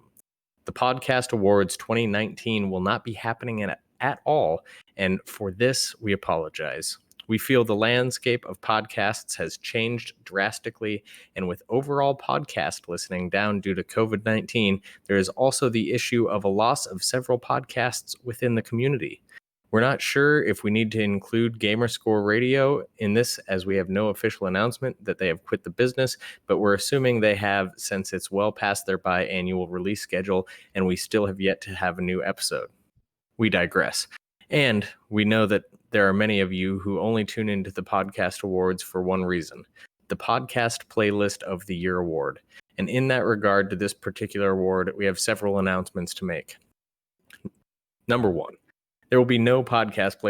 Speaker 4: The Podcast Awards 2019 will not be happening at all, and for this, we apologize. We feel the landscape of podcasts has changed drastically, and with overall podcast listening down due to COVID-19, there is also the issue of a loss of several podcasts within the community. We're not sure if we need to include Gamerscore Radio in this, as we have no official announcement that they have quit the business, but we're assuming they have, since it's well past their biannual release schedule, and we still have yet to have a new episode. We digress. And we know that there are many of you who only tune into the Podcast Awards for one reason, the Podcast Playlist of the Year Award. And in that regard to this particular award, we have several announcements to make. Number one, there will be no podcast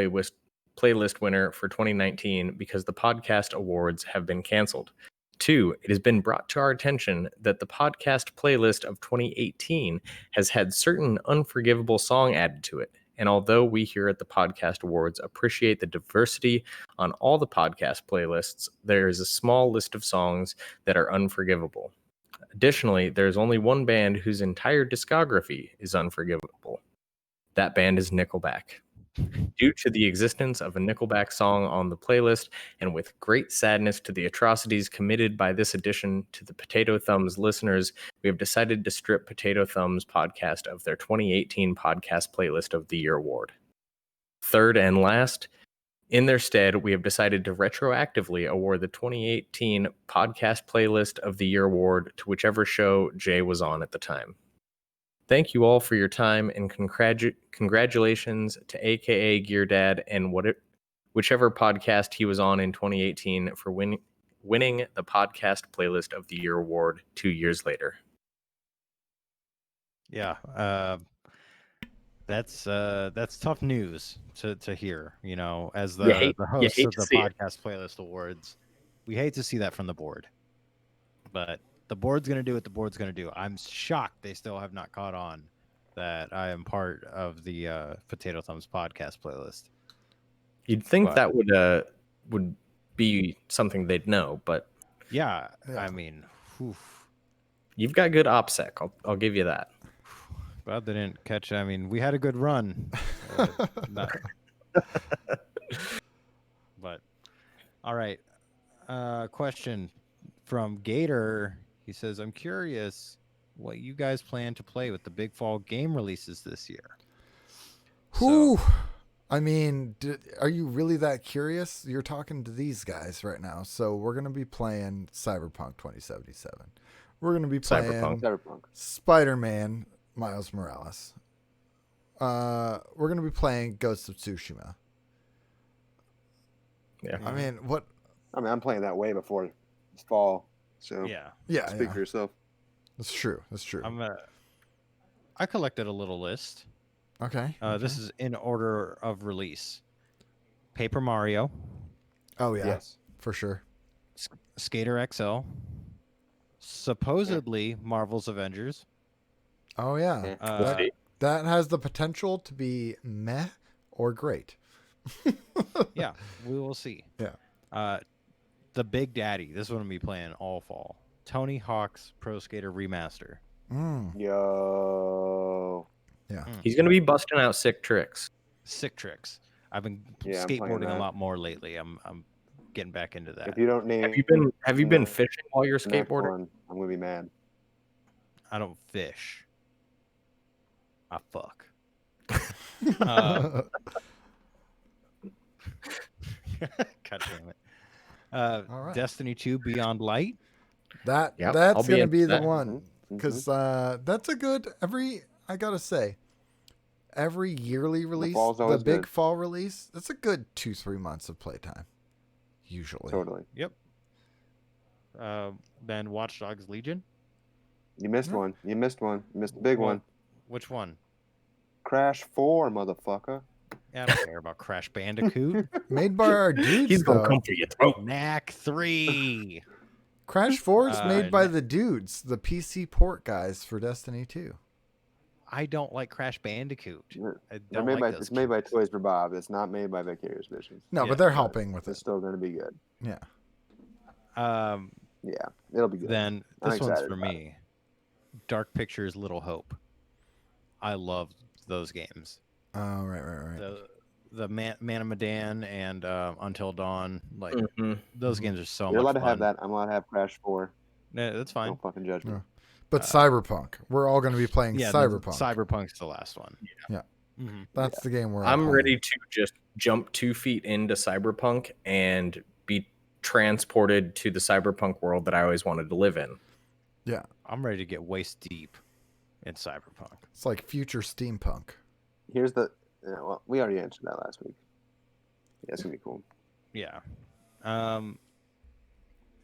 Speaker 4: playlist winner for 2019 because the Podcast Awards have been canceled. 2, it has been brought to our attention that the podcast playlist of 2018 has had certain unforgivable song added to it. And although we here at the Podcast Awards appreciate the diversity on all the podcast playlists, there is a small list of songs that are unforgivable. Additionally, there is only one band whose entire discography is unforgivable. That band is Nickelback. Due to the existence of a Nickelback song on the playlist, and with great sadness to the atrocities committed by this addition to the Potato Thumbs listeners, we have decided to strip Potato Thumbs podcast of their 2018 Podcast Playlist of the Year award. Third and last, in their stead, we have decided to retroactively award the 2018 Podcast Playlist of the Year award to whichever show Jay was on at the time. Thank you all for your time, and congratulations to AKA Gear Dad and whichever podcast he was on in 2018 for winning the Podcast Playlist of the Year award 2 years later.
Speaker 3: Yeah, that's tough news to hear. You know, as the host of the Podcast Playlist Awards, we hate to see that from the board, but the board's going to do what the board's going to do. I'm shocked they still have not caught on that I am part of the Potato Thumbs podcast playlist.
Speaker 4: You'd think that would be something they'd know, but
Speaker 3: yeah. I mean,
Speaker 4: you've got good OPSEC. I'll give you that.
Speaker 3: Well, they didn't catch. I mean, we had a good run. But all right. Question from Gator. He says, "I'm curious what you guys plan to play with the big fall game releases this year."
Speaker 1: Whew. I mean, are you really that curious? You're talking to these guys right now. So we're going to be playing Cyberpunk 2077. We're going to be playing
Speaker 2: Cyberpunk.
Speaker 1: Spider-Man Miles Morales. We're going to be playing Ghost of Tsushima.
Speaker 4: Yeah.
Speaker 1: I mean, what?
Speaker 2: I mean, I'm playing that way before this fall. So
Speaker 3: yeah,
Speaker 2: speak for yourself.
Speaker 1: That's true. That's true.
Speaker 3: I collected a little list.
Speaker 1: Okay.
Speaker 3: This is in order of release. Paper Mario.
Speaker 1: Oh yeah.
Speaker 2: Yes.
Speaker 1: For sure.
Speaker 3: Skater XL. Supposedly Marvel's Avengers.
Speaker 1: Oh yeah.
Speaker 4: We'll see.
Speaker 1: That has the potential to be meh or great.
Speaker 3: Yeah, we will see.
Speaker 1: Yeah.
Speaker 3: The Big Daddy. This one will be playing all fall. Tony Hawk's Pro Skater Remaster.
Speaker 1: Mm,
Speaker 2: Yo.
Speaker 1: yeah.
Speaker 4: He's gonna be busting out sick tricks.
Speaker 3: Sick tricks. I've been
Speaker 2: Yeah, I'm playing
Speaker 3: skateboarding a
Speaker 2: that.
Speaker 3: lot more lately. I'm getting back into that.
Speaker 2: If you don't name
Speaker 4: Have you been
Speaker 2: the
Speaker 4: fishing while you're
Speaker 2: the next
Speaker 4: skateboarding?
Speaker 2: one, I'm gonna be mad.
Speaker 3: I don't fish. I fuck. Uh, God damn it.
Speaker 1: All right.
Speaker 3: Destiny 2 Beyond Light.
Speaker 1: That
Speaker 4: Yep, I'll
Speaker 1: that's
Speaker 4: be
Speaker 1: gonna
Speaker 4: into
Speaker 1: be the
Speaker 4: that.
Speaker 1: one
Speaker 2: Mhm.
Speaker 1: because that's a good I gotta say every yearly release,
Speaker 2: fall's
Speaker 1: the
Speaker 2: always
Speaker 1: big
Speaker 2: good.
Speaker 1: fall release, that's a good 2-3 months of playtime usually.
Speaker 2: Totally.
Speaker 3: Yep. Then Watch Dogs Legion.
Speaker 2: You missed
Speaker 1: Yeah.
Speaker 2: one. You missed one. You missed the big
Speaker 3: Well,
Speaker 2: one.
Speaker 3: Which one?
Speaker 2: Crash 4, motherfucker.
Speaker 3: Yeah, I don't care about Crash Bandicoot.
Speaker 1: Made by our dudes
Speaker 4: He's gonna
Speaker 1: though.
Speaker 4: come for you. throat.
Speaker 3: Knack 3.
Speaker 1: Crash 4 is made by
Speaker 3: ne-
Speaker 1: the dudes, the PC port guys for Destiny 2.
Speaker 3: I don't like Crash Bandicoot.
Speaker 2: They're
Speaker 3: I don't
Speaker 2: made
Speaker 3: like
Speaker 2: by,
Speaker 3: those
Speaker 2: it's made by
Speaker 3: games.
Speaker 2: Toys for Bob. It's not made by Vicarious Visions.
Speaker 1: No,
Speaker 3: Yeah,
Speaker 1: but they're
Speaker 2: but
Speaker 1: helping with
Speaker 2: It's
Speaker 1: it.
Speaker 2: still gonna be good.
Speaker 1: Yeah.
Speaker 3: Um,
Speaker 2: Yeah, it'll be good.
Speaker 3: then
Speaker 2: I'm
Speaker 3: this one's
Speaker 2: excited
Speaker 3: for
Speaker 2: about
Speaker 3: me. Dark Pictures Little Hope. I love those games.
Speaker 1: Oh, right.
Speaker 3: The Man of Medan and Until Dawn, like
Speaker 4: Mhm.
Speaker 3: those games are so
Speaker 2: You're allowed
Speaker 3: much
Speaker 2: to have
Speaker 3: fun.
Speaker 2: that. I'm allowed to have Crash 4.
Speaker 3: Yeah, that's fine.
Speaker 2: Don't fucking judge me.
Speaker 1: Yeah. But Cyberpunk, we're all going to be playing
Speaker 3: Yeah,
Speaker 1: Cyberpunk.
Speaker 3: Cyberpunk's the last one.
Speaker 1: Yeah.
Speaker 3: hmm
Speaker 1: That's the game we're all
Speaker 4: I'm
Speaker 1: playing.
Speaker 4: ready to just jump 2 feet into Cyberpunk and be transported to the Cyberpunk world that I always wanted to live in.
Speaker 1: Yeah.
Speaker 3: I'm ready to get waist deep in Cyberpunk.
Speaker 1: It's like future steampunk.
Speaker 2: Here's the. Yeah, well, we already answered that last week. Yeah, it's gonna be cool.
Speaker 3: Yeah.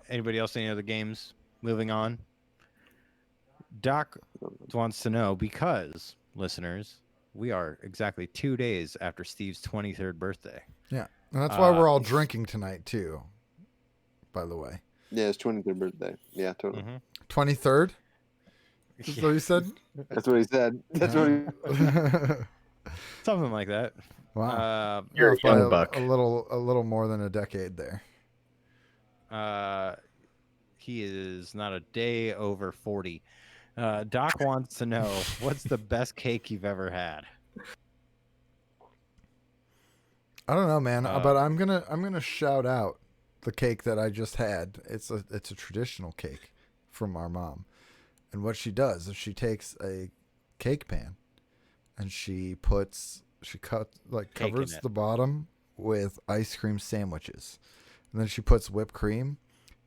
Speaker 3: Anybody else? Any other games? Moving on. Doc wants to know because, listeners, we are exactly 2 days after Steve's 23rd birthday.
Speaker 1: Yeah. And that's why we're all
Speaker 3: Uh,
Speaker 1: drinking tonight, too, by the way.
Speaker 2: Yeah, it's 23rd birthday. Yeah, totally.
Speaker 1: 23rd? Is that what you said?
Speaker 2: That's what he said. That's what he.
Speaker 3: Something like that.
Speaker 1: Wow.
Speaker 4: You're a
Speaker 1: That's probably
Speaker 4: young buck.
Speaker 1: a little more than a decade there.
Speaker 3: He is not a day over 40. Doc wants to know what's the best cake you've ever had.
Speaker 1: I don't know, man,
Speaker 3: Uh,
Speaker 1: but I'm gonna shout out the cake that I just had. It's a traditional cake from our mom, and what she does is she takes a cake pan, and she covers
Speaker 3: Cake in it.
Speaker 1: the bottom with ice cream sandwiches, and then she puts whipped cream,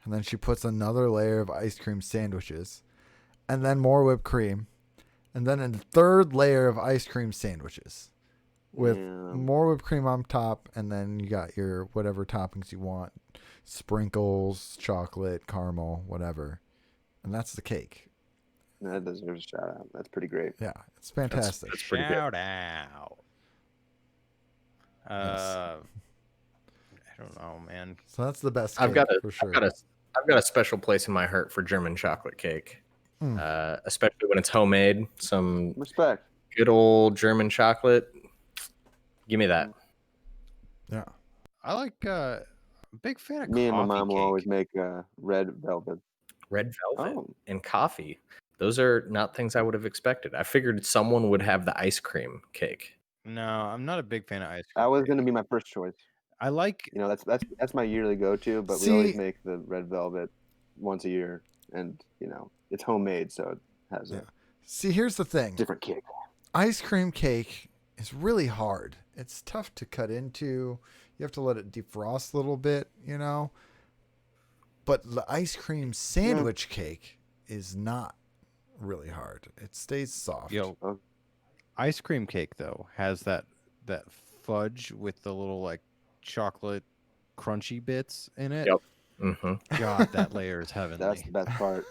Speaker 1: and then she puts another layer of ice cream sandwiches, and then more whipped cream, and then a third layer of ice cream sandwiches with more whipped cream on top, and then you got your whatever toppings you want, sprinkles, chocolate, caramel, whatever, and that's the cake.
Speaker 2: That deserves a shout out. That's pretty great.
Speaker 1: Yeah, it's fantastic.
Speaker 4: That's pretty good.
Speaker 3: Shout out. I don't know, man.
Speaker 1: So that's the best
Speaker 4: I've
Speaker 1: cake
Speaker 4: got
Speaker 1: for sure.
Speaker 4: I've got a special place in my heart for German chocolate cake, especially when it's homemade. Some
Speaker 2: Respect.
Speaker 4: good old German chocolate. Give me that.
Speaker 1: Yeah.
Speaker 3: I like big fan of
Speaker 2: Me and my
Speaker 3: coffee
Speaker 2: mom will
Speaker 3: cake.
Speaker 2: always make red velvet.
Speaker 4: Red velvet
Speaker 2: Oh,
Speaker 4: and coffee. Those are not things I would have expected. I figured someone would have the ice cream cake.
Speaker 3: No, I'm not a big fan of ice cream.
Speaker 2: that was
Speaker 3: cake.
Speaker 2: gonna be my first choice.
Speaker 3: I like
Speaker 2: You know, that's my yearly go-to. But we always
Speaker 1: See-
Speaker 2: make the red velvet once a year, and you know, it's homemade, so it has a
Speaker 1: See, here's the thing.
Speaker 2: different kick.
Speaker 1: Ice cream cake is really hard. It's tough to cut into. You have to let it defrost a little bit, you know. But the ice cream sandwich cake is not really hard. It stays soft.
Speaker 3: Yo,
Speaker 2: Oh.
Speaker 3: ice cream cake though has that fudge with the little like chocolate crunchy bits in it.
Speaker 4: Yep. Mm-hmm.
Speaker 3: God, that layer is
Speaker 2: That's
Speaker 3: heavenly.
Speaker 2: the best part.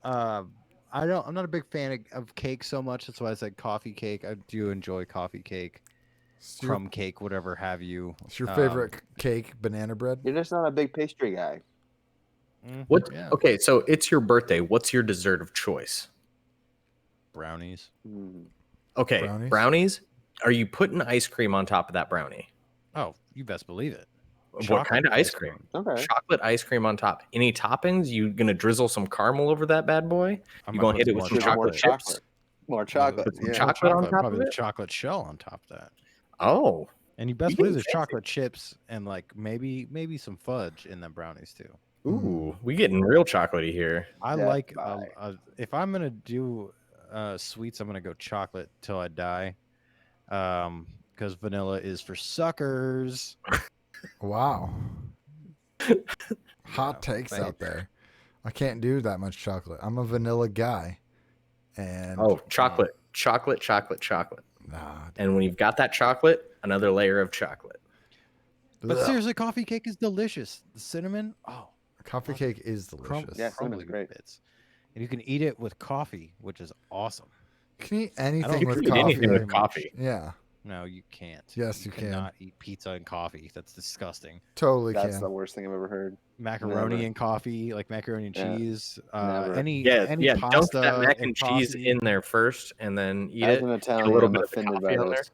Speaker 3: I'm not a big fan of cake so much. That's why I said coffee cake. I do enjoy coffee cake,
Speaker 1: It's your,
Speaker 3: crumb cake, whatever have you.
Speaker 1: it's your favorite cake, banana bread?
Speaker 2: You're just not a big pastry guy.
Speaker 3: Mhm,
Speaker 4: What?
Speaker 3: yeah.
Speaker 4: Okay, so it's your birthday. What's your dessert of choice?
Speaker 3: brownies.
Speaker 2: Mm.
Speaker 4: Okay,
Speaker 1: Brownies?
Speaker 4: brownies. Are you putting ice cream on top of that brownie?
Speaker 3: Oh, you best believe it.
Speaker 4: What
Speaker 3: Chocolate
Speaker 4: kind of ice cream?
Speaker 2: Okay.
Speaker 4: Chocolate ice cream on top. Any toppings? You gonna drizzle some caramel over that bad boy?
Speaker 3: I
Speaker 4: You
Speaker 3: might
Speaker 4: gonna
Speaker 3: put
Speaker 4: hit it
Speaker 3: some
Speaker 4: with
Speaker 3: more
Speaker 4: some
Speaker 2: Drizzle more
Speaker 4: chocolate chips?
Speaker 2: chocolate. More chocolate.
Speaker 4: Put some
Speaker 2: Yeah.
Speaker 4: chocolate on top
Speaker 3: probably
Speaker 4: of
Speaker 3: the
Speaker 4: it?
Speaker 3: chocolate shell on top of that.
Speaker 4: Oh,
Speaker 3: And you best
Speaker 4: You
Speaker 3: believe
Speaker 4: getting
Speaker 3: there's
Speaker 4: fancy.
Speaker 3: chocolate chips and like maybe some fudge in them brownies too.
Speaker 4: ooh, we getting real chocolatey here.
Speaker 3: I
Speaker 2: That
Speaker 3: like
Speaker 2: vibe.
Speaker 3: if I'm gonna do sweets, I'm gonna go chocolate till I die. Because vanilla is for suckers.
Speaker 1: Wow. Hot
Speaker 3: Yeah,
Speaker 1: takes
Speaker 3: thank-
Speaker 1: out there. I can't do that much chocolate. I'm a vanilla guy. And
Speaker 4: Oh, chocolate, chocolate, chocolate, chocolate.
Speaker 1: nah.
Speaker 4: And when you've got that chocolate, another layer of chocolate.
Speaker 3: But
Speaker 1: Ugh.
Speaker 3: seriously, coffee cake is delicious. The cinnamon,
Speaker 1: Coffee cake is
Speaker 3: crumb,
Speaker 1: delicious.
Speaker 2: Yeah, cinnamon's
Speaker 3: crumbly
Speaker 2: great.
Speaker 3: bits. And you can eat it with coffee, which is awesome.
Speaker 1: You can eat
Speaker 3: I don't
Speaker 1: anything
Speaker 4: You
Speaker 1: with
Speaker 4: can
Speaker 3: think
Speaker 4: eat
Speaker 1: coffee.
Speaker 4: anything
Speaker 3: very
Speaker 4: with
Speaker 3: much.
Speaker 4: coffee.
Speaker 1: Yeah,
Speaker 3: No, you can't.
Speaker 1: Yes, you can.
Speaker 3: cannot eat pizza and coffee. That's disgusting.
Speaker 1: totally
Speaker 2: That's
Speaker 1: can.
Speaker 2: the worst thing I've ever heard.
Speaker 3: Macaroni
Speaker 2: Never.
Speaker 3: and coffee, like macaroni and
Speaker 2: Yeah,
Speaker 3: cheese.
Speaker 2: never.
Speaker 3: Any
Speaker 4: Yeah, dunk
Speaker 3: pasta
Speaker 4: that mac and cheese
Speaker 3: coffee.
Speaker 4: in there first, and then eat
Speaker 2: As
Speaker 4: it.
Speaker 2: an
Speaker 4: Get a
Speaker 2: Italian,
Speaker 4: little
Speaker 2: I'm
Speaker 4: bit of the
Speaker 2: offended
Speaker 4: coffee
Speaker 2: by
Speaker 4: on there.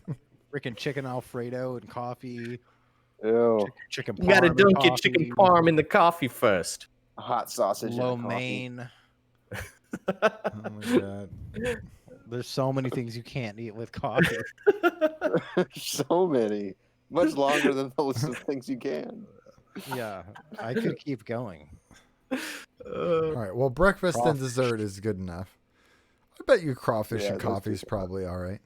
Speaker 2: this.
Speaker 3: Freaking chicken Alfredo and coffee.
Speaker 2: Ew.
Speaker 3: Chicken
Speaker 4: You gotta
Speaker 3: parm and
Speaker 4: dunk your chicken
Speaker 3: coffee,
Speaker 4: parm in the coffee first.
Speaker 2: Hot sausage
Speaker 3: lo
Speaker 2: and a coffee.
Speaker 3: mein.
Speaker 1: Oh my god.
Speaker 3: There's so many things you can't eat with coffee.
Speaker 2: So many. Much longer than the list of things you can.
Speaker 3: Yeah, I could keep going.
Speaker 1: All right. Well, breakfast and
Speaker 3: Crawfish.
Speaker 1: dessert is good enough. I bet you crawfish
Speaker 2: Yeah,
Speaker 1: and
Speaker 2: those two
Speaker 1: coffee is
Speaker 2: sound
Speaker 1: probably all right.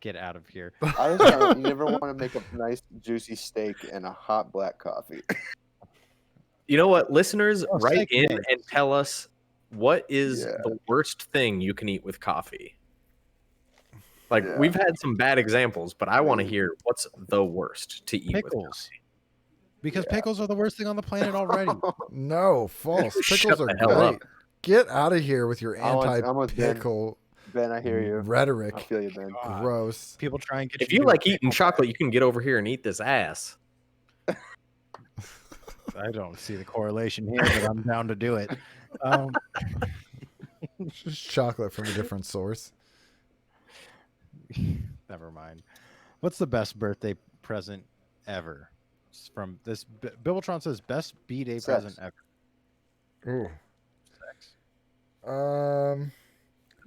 Speaker 3: Get out of here.
Speaker 2: I just don't, you never want to make a nice juicy steak and a hot black coffee.
Speaker 4: You know what, listeners,
Speaker 3: Oh,
Speaker 4: write
Speaker 3: steak
Speaker 4: in
Speaker 3: nice.
Speaker 4: and tell us what is
Speaker 2: Yeah.
Speaker 4: the worst thing you can eat with coffee. Like
Speaker 2: Yeah.
Speaker 4: we've had some bad examples, but I want to hear what's the worst to eat with
Speaker 3: Pickles.
Speaker 4: coffee.
Speaker 3: Because pickles are the worst thing on the planet already.
Speaker 1: No, false.
Speaker 4: Shut
Speaker 1: Pickles are
Speaker 4: the hell up.
Speaker 1: great. Get out of here with your
Speaker 2: I'm with Ben.
Speaker 1: anti-pickle
Speaker 2: Ben, I hear you. I
Speaker 1: rhetoric.
Speaker 2: feel you, Ben.
Speaker 3: God.
Speaker 1: Gross.
Speaker 3: People try and get
Speaker 4: If
Speaker 3: you
Speaker 4: you
Speaker 3: to do
Speaker 4: like
Speaker 3: a
Speaker 4: eating
Speaker 3: pickle
Speaker 4: chocolate, you can get over here and eat this ass.
Speaker 3: I don't see the correlation here, but I'm down to do it. Um,
Speaker 1: It's just chocolate from a different source.
Speaker 3: never mind. What's the best birthday present ever? It's from this Bibletron says best B-Day
Speaker 2: Sex.
Speaker 3: present ever.
Speaker 1: Ooh.
Speaker 3: Sex.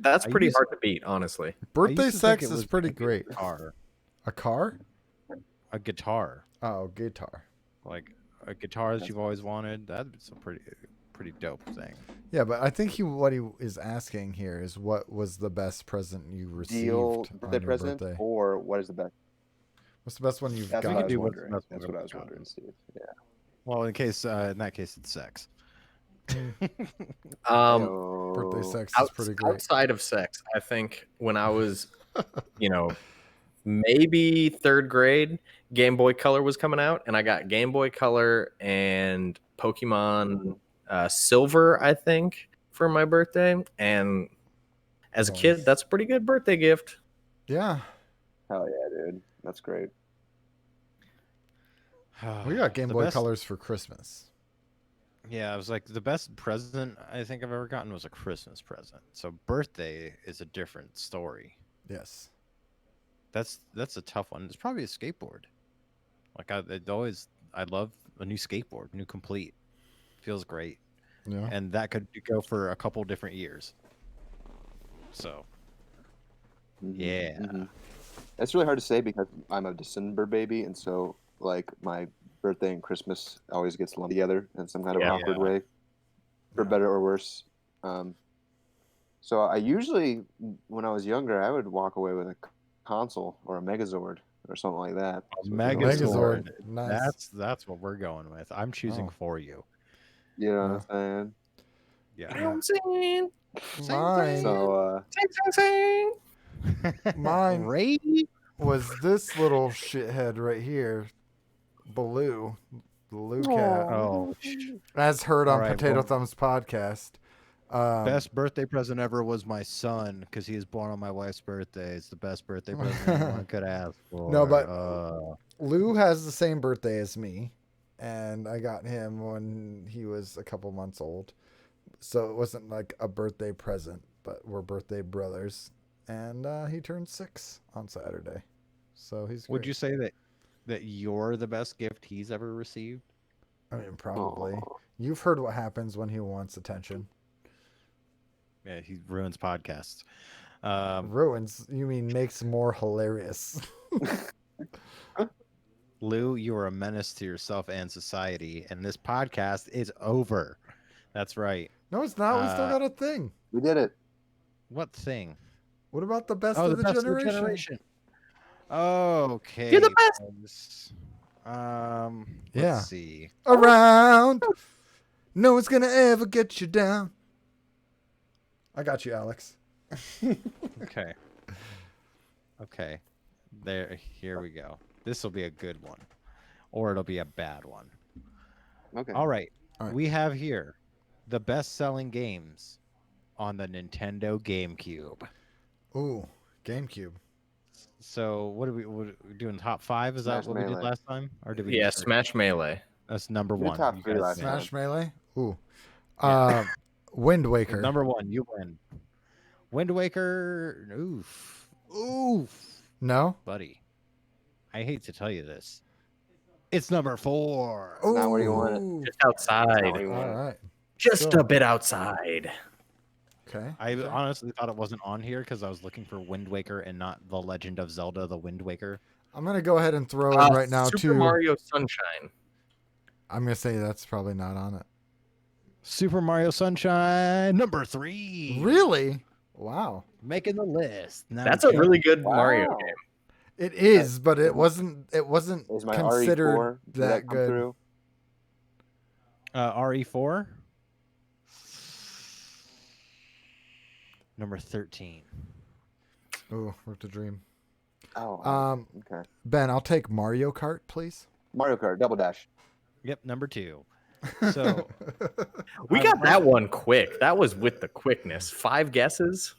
Speaker 4: That's
Speaker 3: I
Speaker 4: pretty
Speaker 3: used-
Speaker 4: hard to beat, honestly.
Speaker 3: I
Speaker 1: Birthday
Speaker 3: used to think
Speaker 1: sex
Speaker 3: it was
Speaker 1: is pretty
Speaker 3: gonna be
Speaker 1: great.
Speaker 3: A guitar.
Speaker 1: A car?
Speaker 3: A guitar.
Speaker 1: Oh, guitar.
Speaker 3: Like a guitar that you've always wanted. That's a pretty dope thing.
Speaker 1: Yeah, but I think what he is asking here is what was the best present you received
Speaker 2: Deal
Speaker 1: on
Speaker 2: birthday
Speaker 1: your
Speaker 2: present
Speaker 1: birthday?
Speaker 2: or what is the best?
Speaker 1: What the best one you've
Speaker 2: That's
Speaker 1: got?
Speaker 2: what I was
Speaker 3: do what's
Speaker 2: wondering.
Speaker 3: best
Speaker 2: That's
Speaker 3: one
Speaker 2: what I was
Speaker 3: we've
Speaker 2: wondering, Steve. Yeah.
Speaker 3: Well, in that case, it's sex.
Speaker 1: Birthday
Speaker 2: Yo.
Speaker 1: sex is pretty great.
Speaker 4: Outside of sex, I think when I was, maybe third grade, Game Boy Color was coming out, and I got Game Boy Color and Pokemon Silver, I think, for my birthday. And as a kid,
Speaker 1: Nice.
Speaker 4: that's a pretty good birthday gift.
Speaker 1: Yeah,
Speaker 2: Hell yeah, dude. That's great.
Speaker 1: we got Game
Speaker 3: The
Speaker 1: Boy
Speaker 3: best-
Speaker 1: Colors for Christmas.
Speaker 3: Yeah, I was like, the best present I think I've ever gotten was a Christmas present. So birthday is a different story.
Speaker 1: Yes.
Speaker 3: That's a tough one. It's probably a skateboard. Like I love a new skateboard, new complete. Feels great,
Speaker 1: Yeah.
Speaker 3: and that could go for a couple different years. So
Speaker 2: Mhm,
Speaker 3: Yeah.
Speaker 2: mhm. It's really hard to say because I'm a December baby, and so like my birthday and Christmas always gets lumped together in some kind of
Speaker 4: Yeah.
Speaker 2: awkward way, for
Speaker 1: Yeah.
Speaker 2: better or worse. So I usually, when I was younger, I would walk away with a console or a Megazord or something like that.
Speaker 3: a
Speaker 2: So if you know what I'm
Speaker 3: Megazord.
Speaker 2: saying,
Speaker 1: Nice.
Speaker 3: That's what we're going with. I'm choosing
Speaker 1: Oh.
Speaker 3: for you.
Speaker 2: You know what I'm
Speaker 3: Yeah.
Speaker 4: You know what I'm saying?
Speaker 1: Mine
Speaker 2: saying? So
Speaker 1: Mine-
Speaker 3: Ray?
Speaker 1: was this little shithead right here, Baloo, the Lou cat,
Speaker 3: Oh,
Speaker 1: as heard on
Speaker 3: All right,
Speaker 1: Potato
Speaker 3: well-
Speaker 1: Thumbs podcast.
Speaker 3: best birthday present ever was my son because he was born on my wife's birthday. It's the best birthday present anyone could ask for.
Speaker 1: No, but-
Speaker 3: uh,
Speaker 1: Lou has the same birthday as me, and I got him when he was a couple months old. So it wasn't like a birthday present. but we're birthday brothers, and he turned 6 on Saturday. So he's.
Speaker 3: Would
Speaker 1: great.
Speaker 3: you say that you're the best gift he's ever received?
Speaker 1: I mean, probably.
Speaker 2: Aw.
Speaker 1: You've heard what happens when he wants attention.
Speaker 3: Yeah, he ruins podcasts.
Speaker 1: Ruins. You mean makes more hilarious?
Speaker 3: Lou, you are a menace to yourself and society, and this podcast is over. That's right.
Speaker 1: No, it's not. We still
Speaker 3: Uh,
Speaker 1: got a thing.
Speaker 2: We did it.
Speaker 3: What thing?
Speaker 1: What about the best
Speaker 3: Oh,
Speaker 1: of
Speaker 3: the
Speaker 1: the
Speaker 3: best
Speaker 1: generation?
Speaker 3: of the generation. Okay.
Speaker 4: You're the best.
Speaker 3: best.
Speaker 1: Yeah.
Speaker 3: Let's see.
Speaker 1: Around. No one's gonna ever get you down. I got you, Alex.
Speaker 3: Okay. Okay. Here we go. This will be a good one, or it'll be a bad one.
Speaker 2: Okay.
Speaker 3: All right.
Speaker 1: All right.
Speaker 3: We have here the best-selling games on the Nintendo GameCube.
Speaker 1: Ooh, GameCube.
Speaker 3: So what are we doing? Top 5? Is that
Speaker 2: Smash
Speaker 3: what we did
Speaker 2: Melee.
Speaker 3: last time, or did we?
Speaker 4: Yeah,
Speaker 3: do three?
Speaker 4: Smash Melee.
Speaker 3: That's number
Speaker 2: We did
Speaker 3: 1.
Speaker 2: top
Speaker 3: You
Speaker 2: 3
Speaker 3: guys
Speaker 2: last
Speaker 3: win.
Speaker 2: time.
Speaker 1: Smash Melee. Ooh.
Speaker 3: Yeah.
Speaker 1: Wind Waker.
Speaker 3: Number 1, you win. Wind Waker. Oof. Oof.
Speaker 1: No.
Speaker 3: Buddy, I hate to tell you this. It's number 4.
Speaker 1: Ooh.
Speaker 2: Not where you want it.
Speaker 4: Just
Speaker 2: Not
Speaker 4: outside.
Speaker 2: what you
Speaker 1: All
Speaker 2: want.
Speaker 1: right.
Speaker 4: Just
Speaker 1: So-
Speaker 4: a bit outside.
Speaker 1: Okay.
Speaker 3: I honestly thought it wasn't on here because I was looking for Wind Waker and not The Legend of Zelda: The Wind Waker.
Speaker 1: I'm gonna go ahead and throw in right now
Speaker 4: Super
Speaker 1: too.
Speaker 4: Mario Sunshine.
Speaker 1: I'm gonna say that's probably not on it.
Speaker 3: Super Mario Sunshine, number 3.
Speaker 1: Really? Wow.
Speaker 3: Making the list. Now
Speaker 4: That's a
Speaker 3: Joe-
Speaker 4: really good Mario
Speaker 2: Wow.
Speaker 4: game.
Speaker 1: It is, but it wasn't. It wasn't
Speaker 2: Is my
Speaker 1: considered
Speaker 2: RE4 did
Speaker 1: that
Speaker 2: come
Speaker 1: good.
Speaker 2: through?
Speaker 3: RE4. Number 13.
Speaker 1: Ooh, worth the dream.
Speaker 2: Oh, okay.
Speaker 1: Ben, I'll take Mario Kart, please.
Speaker 2: Mario Kart Double Dash.
Speaker 3: Yep, number 2. So
Speaker 4: We
Speaker 3: I-
Speaker 4: got that one quick. That was with the quickness. 5 guesses.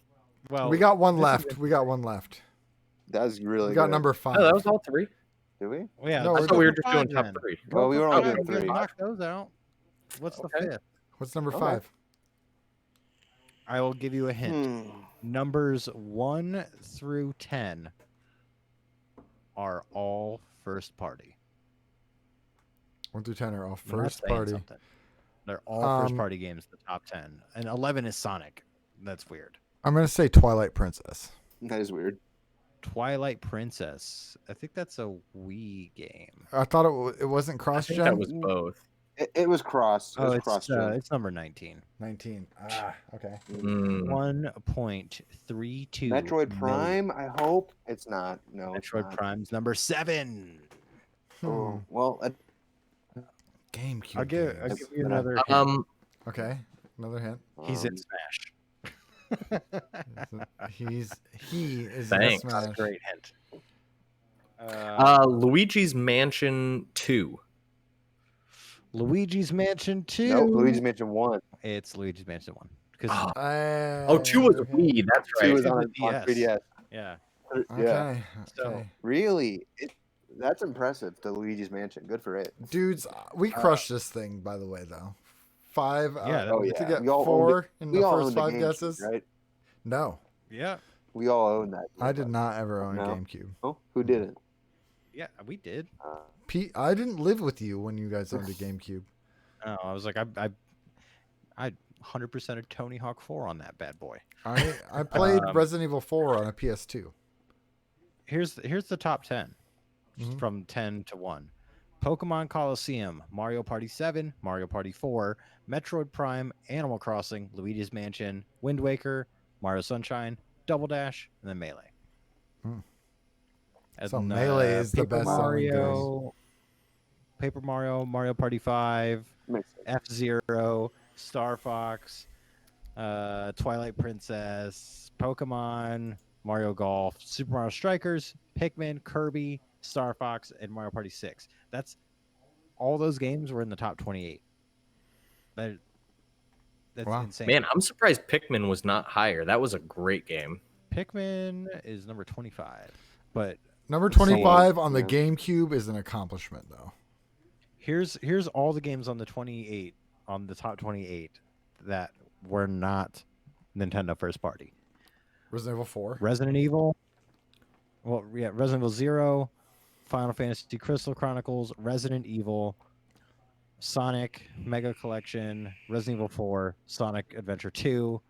Speaker 3: well,
Speaker 1: we got one
Speaker 3: this is
Speaker 1: left. We got one left.
Speaker 2: That's really
Speaker 1: We got
Speaker 2: good.
Speaker 1: number 5.
Speaker 4: Oh, that was all 3.
Speaker 2: Do we?
Speaker 3: yeah.
Speaker 1: No,
Speaker 4: I
Speaker 1: we're
Speaker 4: thought we were
Speaker 3: number
Speaker 4: just doing
Speaker 3: 5
Speaker 4: top
Speaker 3: then.
Speaker 4: 3.
Speaker 2: Well, we were
Speaker 3: Oh,
Speaker 2: only
Speaker 3: okay,
Speaker 2: doing
Speaker 3: we
Speaker 2: 3.
Speaker 3: knock those out. What's the
Speaker 4: Okay.
Speaker 3: 5th?
Speaker 1: What's number
Speaker 2: Okay.
Speaker 1: 5?
Speaker 3: I will give you a hint. Numbers 1 through 10 are all first party.
Speaker 1: 1 through 10 are all
Speaker 3: I'm not
Speaker 1: first
Speaker 3: saying
Speaker 1: party.
Speaker 3: something. They're all first
Speaker 1: Um,
Speaker 3: party games, the top 10. And 11 is Sonic. That's weird.
Speaker 1: I'm gonna say Twilight Princess.
Speaker 2: That is weird.
Speaker 3: Twilight Princess. I think that's a Wii game.
Speaker 1: I thought it wasn't
Speaker 4: I
Speaker 1: cross
Speaker 4: think
Speaker 1: gen.
Speaker 4: that was both.
Speaker 2: It was cross. It
Speaker 3: Oh,
Speaker 2: was cross.
Speaker 3: it's number 19.
Speaker 1: 19. Ah, okay.
Speaker 4: Mm.
Speaker 3: 1.32.
Speaker 2: Metroid
Speaker 3: million.
Speaker 2: Prime. I hope it's not. No. it's
Speaker 3: Metroid
Speaker 2: not.
Speaker 3: Prime's number 7.
Speaker 2: Oh, well,
Speaker 1: GameCube.
Speaker 3: I'll give
Speaker 1: games.
Speaker 3: you another hint.
Speaker 1: Okay, another hint.
Speaker 3: He's in
Speaker 2: um,
Speaker 3: Smash.
Speaker 1: He is
Speaker 4: Thanks.
Speaker 1: in
Speaker 3: That's a
Speaker 1: Smash.
Speaker 3: great hint.
Speaker 4: Luigi's Mansion 2.
Speaker 3: Luigi's Mansion 2.
Speaker 2: No, Luigi's Mansion 1.
Speaker 3: It's Luigi's Mansion 1. Because
Speaker 4: Oh, 2 was
Speaker 1: Okay.
Speaker 4: Wii. That's
Speaker 2: 2
Speaker 4: right.
Speaker 2: was
Speaker 3: It's
Speaker 2: on,
Speaker 3: the
Speaker 2: on
Speaker 3: DS.
Speaker 2: 3DS.
Speaker 3: yeah,
Speaker 1: Okay.
Speaker 2: Yeah.
Speaker 3: So-
Speaker 1: okay.
Speaker 2: Really? That's impressive to Luigi's Mansion. Good for it.
Speaker 1: Dudes, we crushed this thing. By the way, though, 5.
Speaker 3: Yeah,
Speaker 2: Oh,
Speaker 1: to
Speaker 2: yeah.
Speaker 1: get
Speaker 2: We all owned
Speaker 1: 4 in
Speaker 2: We
Speaker 1: the
Speaker 2: all
Speaker 1: first
Speaker 2: owned the
Speaker 1: 5
Speaker 2: GameCube,
Speaker 1: guesses.
Speaker 2: right?
Speaker 1: No,
Speaker 3: yeah,
Speaker 2: We all own that.
Speaker 1: I did not ever own a
Speaker 2: No.
Speaker 1: GameCube.
Speaker 2: Oh, who didn't?
Speaker 3: yeah. We did.
Speaker 1: Pete, I didn't live with you when you guys owned a GameCube.
Speaker 3: Oh, I was like, I 100%ed Tony Hawk 4 on that bad boy.
Speaker 1: I played
Speaker 3: Um,
Speaker 1: Resident Evil 4 on a PS2.
Speaker 3: Here's the top 10
Speaker 1: Mhm.
Speaker 3: from 10 to 1. Pokemon Coliseum, Mario Party 7, Mario Party 4, Metroid Prime, Animal Crossing, Luigi's Mansion, Wind Waker, Mario Sunshine, Double Dash, and then Melee.
Speaker 1: Hmm.
Speaker 3: And,
Speaker 1: So Melee is the
Speaker 3: Paper
Speaker 1: best-selling game.
Speaker 3: Mario, Paper Mario, Mario Party 5,
Speaker 2: Makes sense.
Speaker 3: F-Zero, Star Fox, Twilight Princess, Pokemon, Mario Golf, Super Mario Strikers, Pikmin, Kirby, Star Fox, and Mario Party 6. That's all those games were in the top 28. That's
Speaker 1: Wow.
Speaker 3: insane.
Speaker 4: Man, I'm surprised Pikmin was not higher. That was a great game.
Speaker 3: Pikmin is number 25. But
Speaker 1: Number 25 on the
Speaker 2: yeah.
Speaker 1: GameCube is an accomplishment, though.
Speaker 3: here's all the games on the top 28 that were not Nintendo first party.
Speaker 1: Resident Evil 4.
Speaker 3: Resident Evil. Well, yeah, Resident Evil 0, Final Fantasy Crystal Chronicles, Resident Evil, Sonic Mega Collection, Resident Evil 4, Sonic Adventure 2.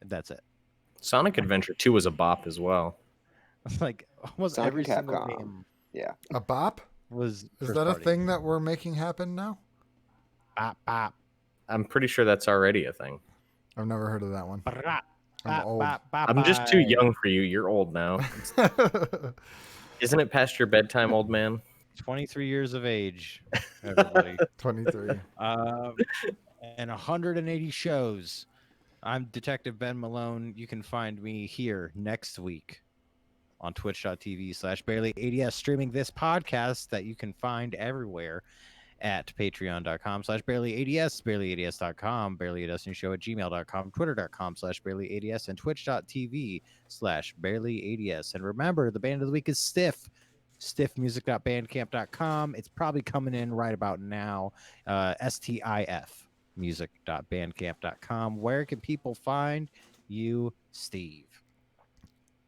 Speaker 3: That's it.
Speaker 4: Sonic Adventure 2 was a bop as well.
Speaker 3: Like almost
Speaker 2: Sonic
Speaker 3: every
Speaker 2: and
Speaker 3: single
Speaker 2: Capcom.
Speaker 3: game
Speaker 2: Yeah.
Speaker 1: A bop?
Speaker 3: was
Speaker 1: Is
Speaker 3: first
Speaker 1: that a
Speaker 3: party.
Speaker 1: thing that we're making happen now?
Speaker 3: Bop, bop,
Speaker 4: I'm pretty sure that's already a thing.
Speaker 1: I've never heard of that one.
Speaker 3: bop,
Speaker 1: I'm
Speaker 3: bop,
Speaker 1: old.
Speaker 3: bop, bop,
Speaker 4: I'm just too
Speaker 3: bye.
Speaker 4: young for you. You're old now. Isn't it past your bedtime, old man?
Speaker 3: 23 years of age, everybody.
Speaker 1: 23.
Speaker 3: And 180 shows. I'm Detective Ben Malone. You can find me here next week on twitch.tv/barely80s, streaming this podcast that you can find everywhere at patreon.com/barely80s, barely80s.com, barely80snewshow@gmail.com, twitter.com/barely80s, and twitch.tv/barely80s. And remember, the band of the week is Stiff. stiffmusic.bandcamp.com. It's probably coming in right about now. STIF music.bandcamp.com. Where can people find you, Steve?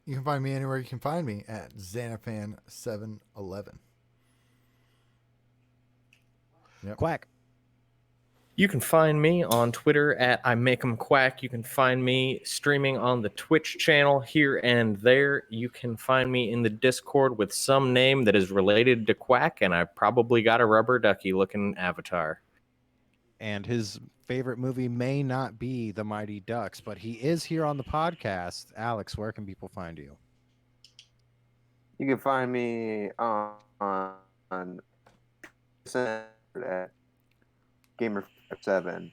Speaker 1: You can find me anywhere you can find me at Xanafan711. Yep.
Speaker 3: Quack.
Speaker 4: You can find me on Twitter at I Make 'Em Quack. You can find me streaming on the Twitch channel here and there. You can find me in the Discord with some name that is related to Quack, and I probably got a rubber ducky looking avatar.
Speaker 3: And his favorite movie may not be The Mighty Ducks, but he is here on the podcast. Alex, where can people find you?
Speaker 2: You can find me on at Gamer7,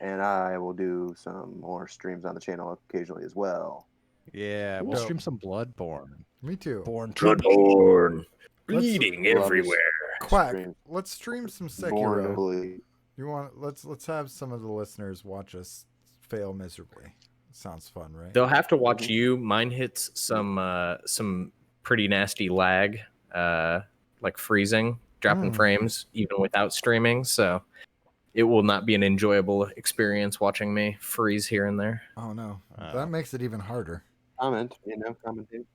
Speaker 2: and I will do some more streams on the channel occasionally as well.
Speaker 3: Yeah, we'll
Speaker 1: Dope.
Speaker 3: stream some Bloodborne.
Speaker 1: Me too.
Speaker 3: Born
Speaker 4: Bloodborne.
Speaker 1: Let's-
Speaker 4: Bleeding
Speaker 2: Love
Speaker 4: everywhere.
Speaker 1: Quack.
Speaker 2: Stream.
Speaker 1: Let's stream some
Speaker 2: Born to
Speaker 1: Sekiro.
Speaker 2: Bleed.
Speaker 1: You want? Let's have some of the listeners watch us fail miserably. Sounds fun, right?
Speaker 4: They'll have to watch
Speaker 2: Mhm.
Speaker 4: you. Mine hits some pretty nasty lag, like freezing, dropping
Speaker 1: Mm.
Speaker 4: frames, even without streaming. So it will not be an enjoyable experience watching me freeze here and there.
Speaker 1: Oh no,
Speaker 3: Oh.
Speaker 1: that makes it even harder.
Speaker 2: Comment, commentate.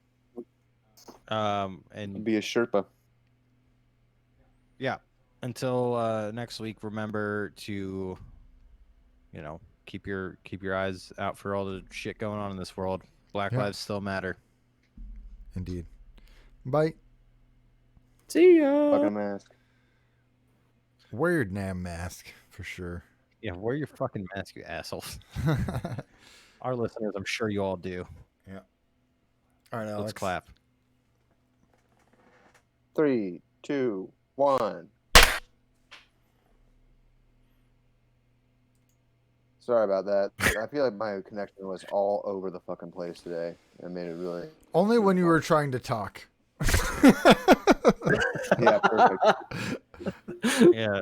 Speaker 3: And
Speaker 2: Be a Sherpa.
Speaker 3: yeah, until next week, remember to, keep your eyes out for all the shit going on in this world. Black
Speaker 1: Yeah.
Speaker 3: lives still matter.
Speaker 1: Indeed. Bye.
Speaker 4: See ya.
Speaker 2: Fucking mask.
Speaker 1: Wear your damn mask for sure.
Speaker 3: Yeah, wear your fucking mask, you assholes. Our listeners, I'm sure you all do.
Speaker 1: All right, Alex.
Speaker 3: Let's clap.
Speaker 2: 3, 2, 1. Sorry about that. I feel like my connection was all over the fucking place today. I made it really.
Speaker 1: Only when you were trying to talk.
Speaker 2: Yeah, perfect.
Speaker 3: Yeah,